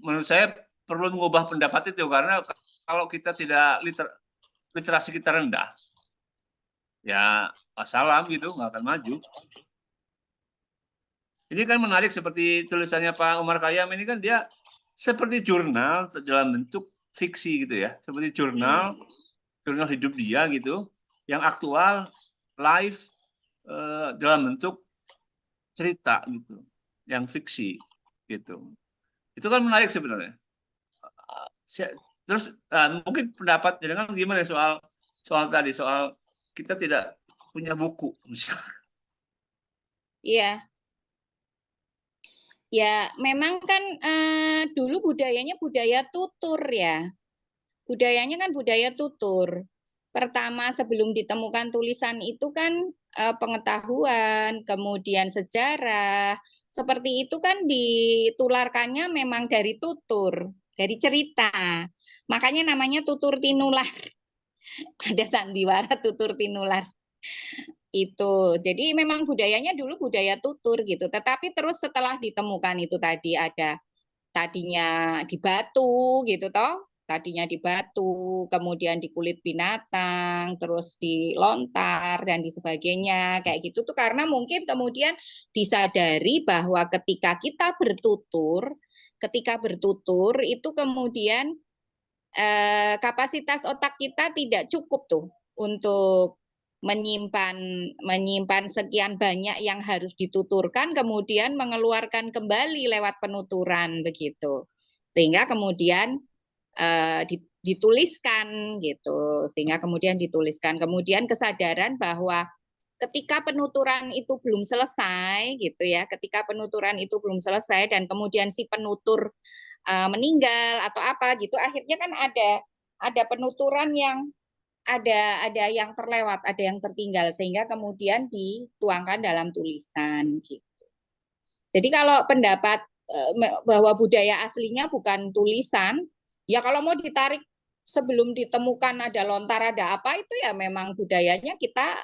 A: menurut saya perlu mengubah pendapat itu, karena kalau kita tidak literasi kita rendah, ya assalam gitu, nggak akan maju. Ini kan menarik seperti tulisannya Pak Umar Khayyam ini kan dia seperti jurnal dalam bentuk fiksi gitu ya, seperti jurnal hidup dia gitu, yang aktual, live, dalam bentuk cerita gitu, yang fiksi gitu. Itu kan menarik sebenarnya. Terus mungkin pendapat jenengan gimana soal tadi, soal kita tidak punya buku misalnya.
C: Iya. Ya, memang kan dulu budayanya budaya tutur ya. Budayanya kan budaya tutur. Pertama sebelum ditemukan tulisan itu kan pengetahuan, kemudian sejarah, seperti itu kan ditularkannya memang dari tutur, dari cerita. Makanya namanya tutur tinular. Ada sandiwara tutur tinular. Itu. Jadi memang budayanya dulu budaya tutur gitu. Tetapi terus setelah ditemukan itu tadi ada tadinya di batu gitu toh. Tadinya di batu, kemudian di kulit binatang, terus di lontar dan di sebagainya. Kayak gitu tuh karena mungkin kemudian disadari bahwa ketika bertutur itu kemudian kapasitas otak kita tidak cukup tuh untuk menyimpan sekian banyak yang harus dituturkan, kemudian mengeluarkan kembali lewat penuturan begitu, sehingga kemudian dituliskan gitu, kemudian kesadaran bahwa ketika penuturan itu belum selesai gitu ya, dan kemudian si penutur meninggal atau apa gitu, akhirnya kan ada penuturan yang ada yang terlewat, ada yang tertinggal, sehingga kemudian dituangkan dalam tulisan gitu. Jadi kalau pendapat bahwa budaya aslinya bukan tulisan, ya kalau mau ditarik sebelum ditemukan ada lontar ada apa itu ya memang budayanya kita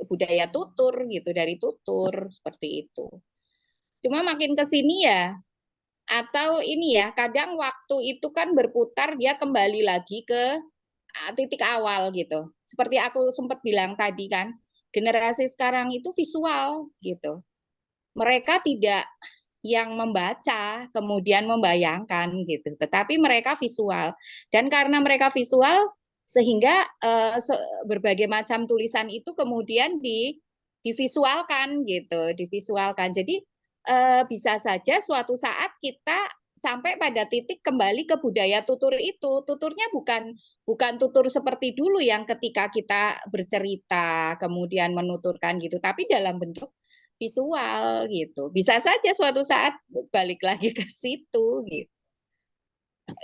C: budaya tutur gitu, dari tutur seperti itu. Cuma makin ke sini ya, atau ini ya, kadang waktu itu kan berputar, dia kembali lagi ke titik awal gitu. Seperti aku sempat bilang tadi kan, generasi sekarang itu visual gitu. Mereka tidak yang membaca kemudian membayangkan gitu, tetapi mereka visual. Dan karena mereka visual sehingga berbagai macam tulisan itu kemudian divisualkan gitu, divisualkan. Jadi bisa saja suatu saat kita sampai pada titik kembali ke budaya tutur itu. Tuturnya bukan tutur seperti dulu yang ketika kita bercerita kemudian menuturkan gitu, tapi dalam bentuk visual gitu. Bisa saja suatu saat balik lagi ke situ gitu.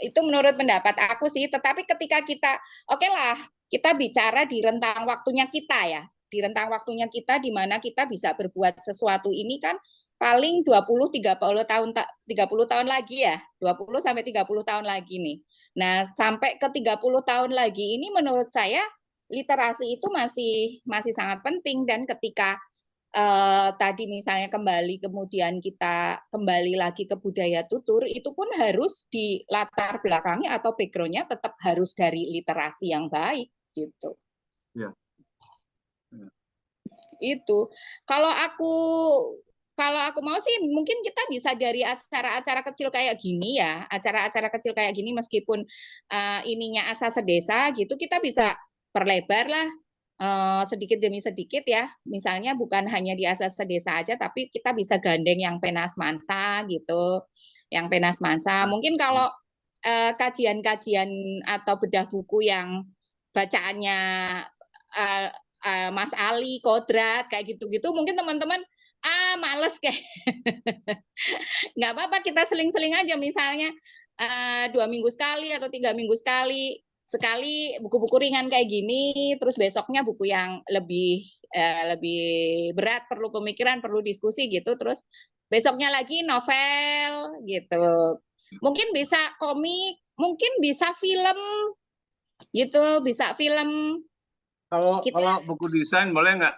C: Itu menurut pendapat aku sih, tetapi ketika kita oke lah, kita bicara di rentang waktunya kita ya. Di rentang waktunya kita di mana kita bisa berbuat sesuatu ini kan paling 20 30 tahun lagi ya. 20 sampai 30 tahun lagi nih. Nah, sampai ke 30 tahun lagi ini menurut saya literasi itu masih sangat penting, dan ketika tadi misalnya kemudian kita kembali lagi ke budaya tutur, itu pun harus di latar belakangnya atau background-nya tetap harus dari literasi yang baik gitu.
A: Ya.
C: Itu kalau aku mau sih mungkin kita bisa dari acara-acara kecil kayak gini ya, acara-acara kecil kayak gini meskipun ininya asal sedesa gitu, kita bisa perlebar lah sedikit demi sedikit ya. Misalnya bukan hanya di asas desa aja, tapi kita bisa gandeng yang Penas Mansa gitu. Yang Penas Mansa. Mungkin kalau kajian-kajian atau bedah buku yang bacaannya Mas Ali, Kodrat, kayak gitu-gitu, mungkin teman-teman males kayak nggak apa-apa, kita seling-seling aja, misalnya 2 minggu sekali atau 3 minggu sekali buku-buku ringan kayak gini, terus besoknya buku yang lebih berat, perlu pemikiran, perlu diskusi gitu, terus besoknya lagi novel gitu. Mungkin bisa komik, mungkin bisa film gitu, bisa film.
A: Kalau buku desain boleh nggak?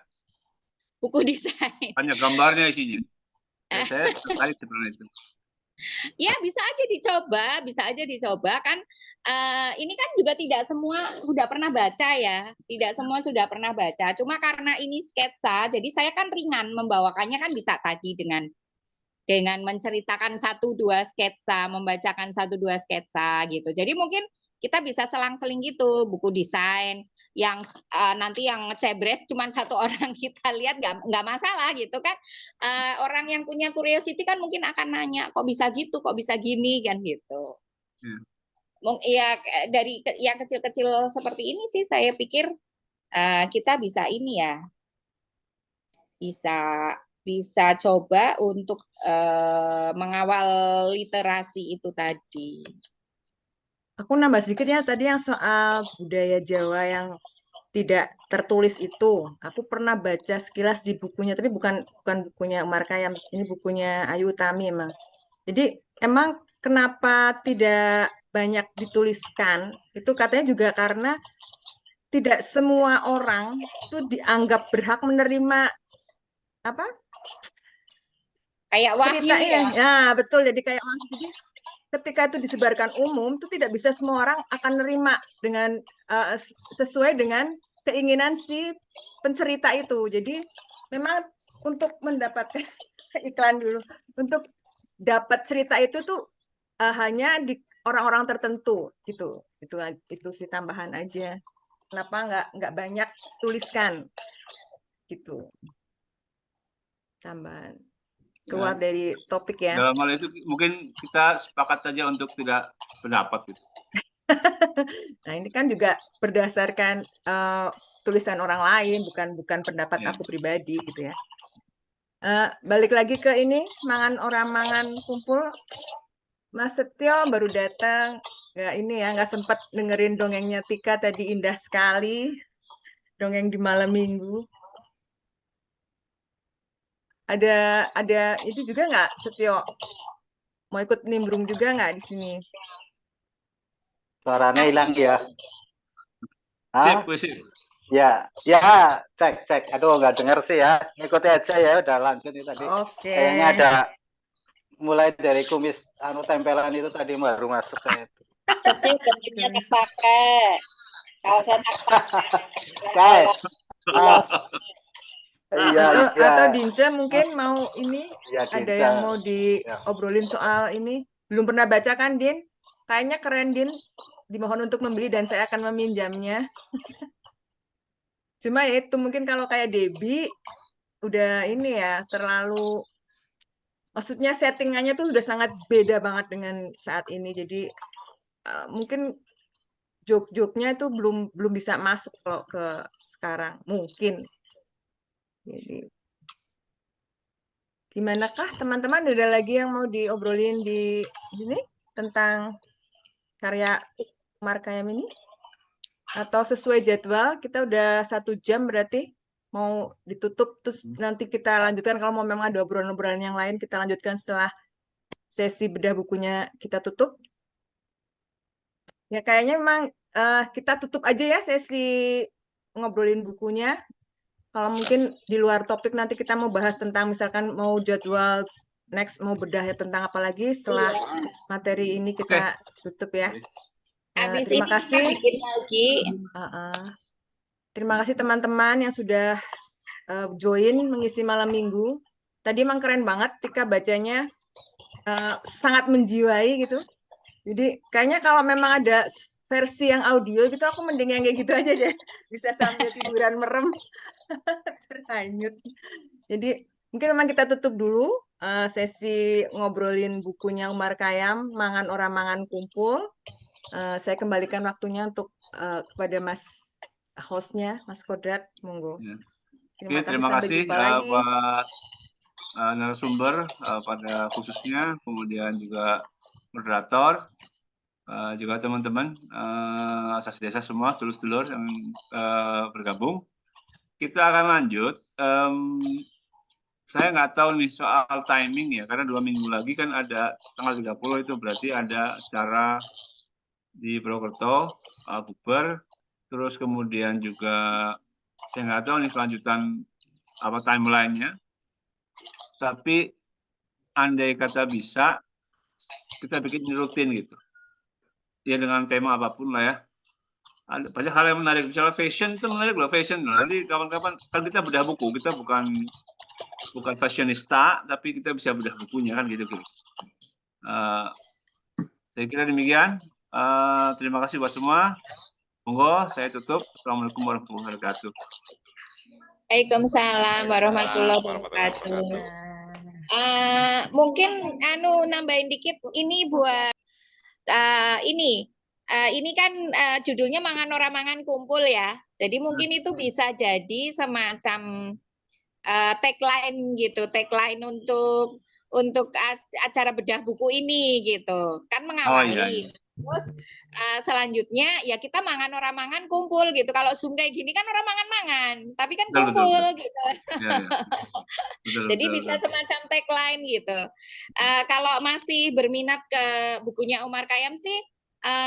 C: Buku desain.
A: Hanya gambarnya isinya. Saya tertarik sebenarnya itu.
C: Ya bisa aja dicoba kan. Ini kan juga tidak semua sudah pernah baca ya, tidak semua sudah pernah baca. Cuma karena ini sketsa, jadi saya kan ringan membawakannya, kan bisa tadi dengan menceritakan 1-2 sketsa, membacakan 1-2 sketsa gitu. Jadi mungkin kita bisa selang-seling gitu, buku desain yang nanti yang ngecebres cuma 1 orang kita lihat nggak masalah gitu kan. Orang yang punya curiosity kan mungkin akan nanya, kok bisa gitu, kok bisa gini kan gitu. Ya dari yang kecil-kecil seperti ini sih saya pikir kita bisa ini ya, bisa coba untuk mengawal literasi itu tadi.
B: Aku nambah sedikit ya, tadi yang soal budaya Jawa yang tidak tertulis itu. Aku pernah baca sekilas di bukunya, tapi bukan bukunya Umar Khayyam, ini bukunya Ayu Utami emang. Jadi emang kenapa tidak banyak dituliskan? Itu katanya juga karena tidak semua orang itu dianggap berhak menerima apa
C: Kayak wahyu
B: cerita
C: ya.
B: ini. Ya, betul. Jadi kayak wahyu. Jadi ketika itu disebarkan umum, itu tidak bisa semua orang akan nerima dengan sesuai dengan keinginan si pencerita itu. Jadi memang untuk mendapatkan iklan dulu, untuk dapat cerita itu tuh hanya di orang-orang tertentu gitu. Itu sih tambahan aja. Kenapa nggak banyak tuliskan gitu. Tambahan. Keluar
A: Ya,
B: dari topik ya.
A: dalam hal itu mungkin kita sepakat saja untuk tidak pendapat gitu.
B: Nah, ini kan juga berdasarkan tulisan orang lain, bukan pendapat
A: Ya.
B: aku pribadi gitu ya. Balik lagi ke ini, mangan orang mangan kumpul. Mas Setio baru datang, nggak ini ya, nggak sempat dengerin dongengnya Tika tadi, indah sekali, dongeng di malam minggu. Ada itu juga nggak, Setio? Mau ikut nimbrung juga nggak di sini?
E: Suaranya hilang ya.
A: Sip,
E: Hah?
A: sip.
E: Ya, cek. Aduh, nggak dengar sih ya. Ikuti aja ya, udah lanjut nih tadi.
B: Oke.
E: Kayaknya ada mulai dari kumis tempelan itu tadi baru masuk kayak itu.
C: Setio bentuknya terpakai. Kaosnya
E: Guys.
B: Atau Dince mungkin mau ini,
E: Ya,
B: ada yang mau diobrolin soal ini. Belum pernah baca kan, Din? Kayaknya keren, Din. Dimohon untuk membeli dan saya akan meminjamnya. Cuma ya itu mungkin kalau kayak Debbie udah ini ya, terlalu, maksudnya settingannya tuh udah sangat beda banget dengan saat ini. Jadi mungkin joke-joke-nya itu belum bisa masuk kalau ke sekarang. Mungkin. Jadi gimanakah teman-teman, ada lagi yang mau diobrolin di sini tentang karya Umar Khayyam ini? Atau sesuai jadwal, kita udah 1 jam berarti mau ditutup, terus nanti kita lanjutkan kalau mau memang ada obrolan-obrolan yang lain, kita lanjutkan setelah sesi bedah bukunya kita tutup. Ya kayaknya memang kita tutup aja ya sesi ngobrolin bukunya. Kalau mungkin di luar topik nanti kita mau bahas tentang misalkan mau jadwal next mau bedah ya tentang apa lagi setelah materi ini kita tutup ya.
C: Habis
B: Terima
C: ini
B: kasih.
C: kita bikin lagi.
B: Terima kasih teman-teman yang sudah join mengisi malam minggu. Tadi emang keren banget Tika bacanya, sangat menjiwai gitu. Jadi kayaknya kalau memang ada versi yang audio gitu, aku mending yang kayak gitu aja deh. Bisa sambil tiduran merem. Terhanyut. Jadi mungkin memang kita tutup dulu sesi ngobrolin bukunya Umar Khayyam, Mangan Orang Mangan Kumpul. Saya kembalikan waktunya untuk kepada Mas hostnya, Mas Kodrat, monggo.
A: Ya.
B: Terima kasih
A: buat narasumber pada khususnya, kemudian juga moderator, juga teman-teman asas desa semua, sedulur-sedulur yang bergabung. Kita akan lanjut. Saya nggak tahu nih soal timing ya, karena 2 minggu lagi kan ada tanggal 30 itu berarti ada acara di Purwokerto, Bukber, terus kemudian juga saya nggak tahu nih kelanjutan apa timeline-nya, tapi andai kata bisa, kita bikin rutin gitu. Ya dengan tema apapun lah ya. Ada banyak hal yang menarik, misalnya fashion itu menarik loh, fashion. Nanti kapan-kapan, kan kita bedah buku, kita bukan fashionista, tapi kita bisa bedah bukunya kan gitu. Saya kira demikian. Terima kasih buat semua. Monggo, saya tutup. Assalamualaikum warahmatullahi wabarakatuh.
C: Waalaikumsalam warahmatullahi wabarakatuh. Mungkin nambahin dikit ini buat ini kan judulnya Mangan Orang Mangan Kumpul ya. Jadi mungkin itu bisa jadi semacam tagline gitu, tagline untuk acara bedah buku ini gitu. Kan mengawali. Terus selanjutnya ya kita mangan orang mangan kumpul gitu. Kalau Zoom kayak gini kan orang mangan-mangan, tapi kan
A: Betul, betul,
C: kumpul
A: betul.
C: gitu.
A: Ya, ya. Betul,
C: Jadi
A: betul,
C: bisa
A: betul.
C: semacam tagline gitu. Kalau masih berminat ke bukunya Umar Khayyam sih,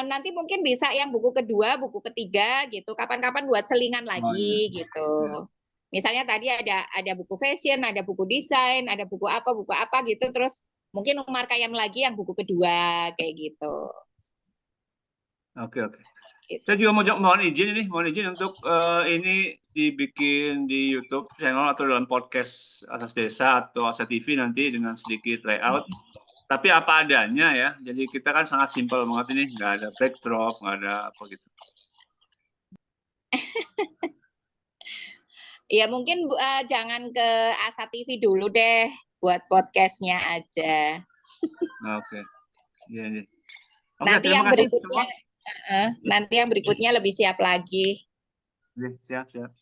C: nanti mungkin bisa yang buku kedua, buku ketiga gitu. Kapan-kapan buat selingan
A: Oh,
C: lagi
A: iya.
C: gitu.
A: Ya.
C: Misalnya tadi ada buku fashion, ada buku desain, ada buku apa gitu. Terus mungkin Umar Khayyam lagi yang buku kedua kayak gitu.
A: Oke, oke.
C: Gitu.
A: Saya juga mohon izin untuk ini dibikin di YouTube channel atau dalam podcast Asas Desa atau Asa TV nanti dengan sedikit layout. Tapi apa adanya ya. Jadi kita kan sangat simpel banget ini, nggak ada backdrop, nggak ada apa gitu.
C: Ya mungkin jangan ke Asa TV dulu deh, buat podcastnya aja.
A: Oke. Iya, iya. Oke,
C: Nanti
A: terima
C: yang
A: kasih
C: berikutnya,
A: semua.
C: nanti yang berikutnya lebih siap lagi.
A: Iya, siap, siap.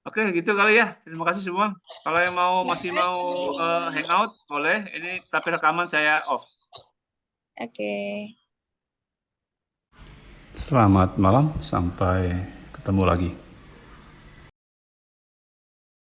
A: Oke, gitu kali ya. Terima kasih semua. Kalau yang masih mau hangout, boleh. Ini tapi rekaman saya off.
C: Oke.
A: Selamat malam, sampai ketemu lagi.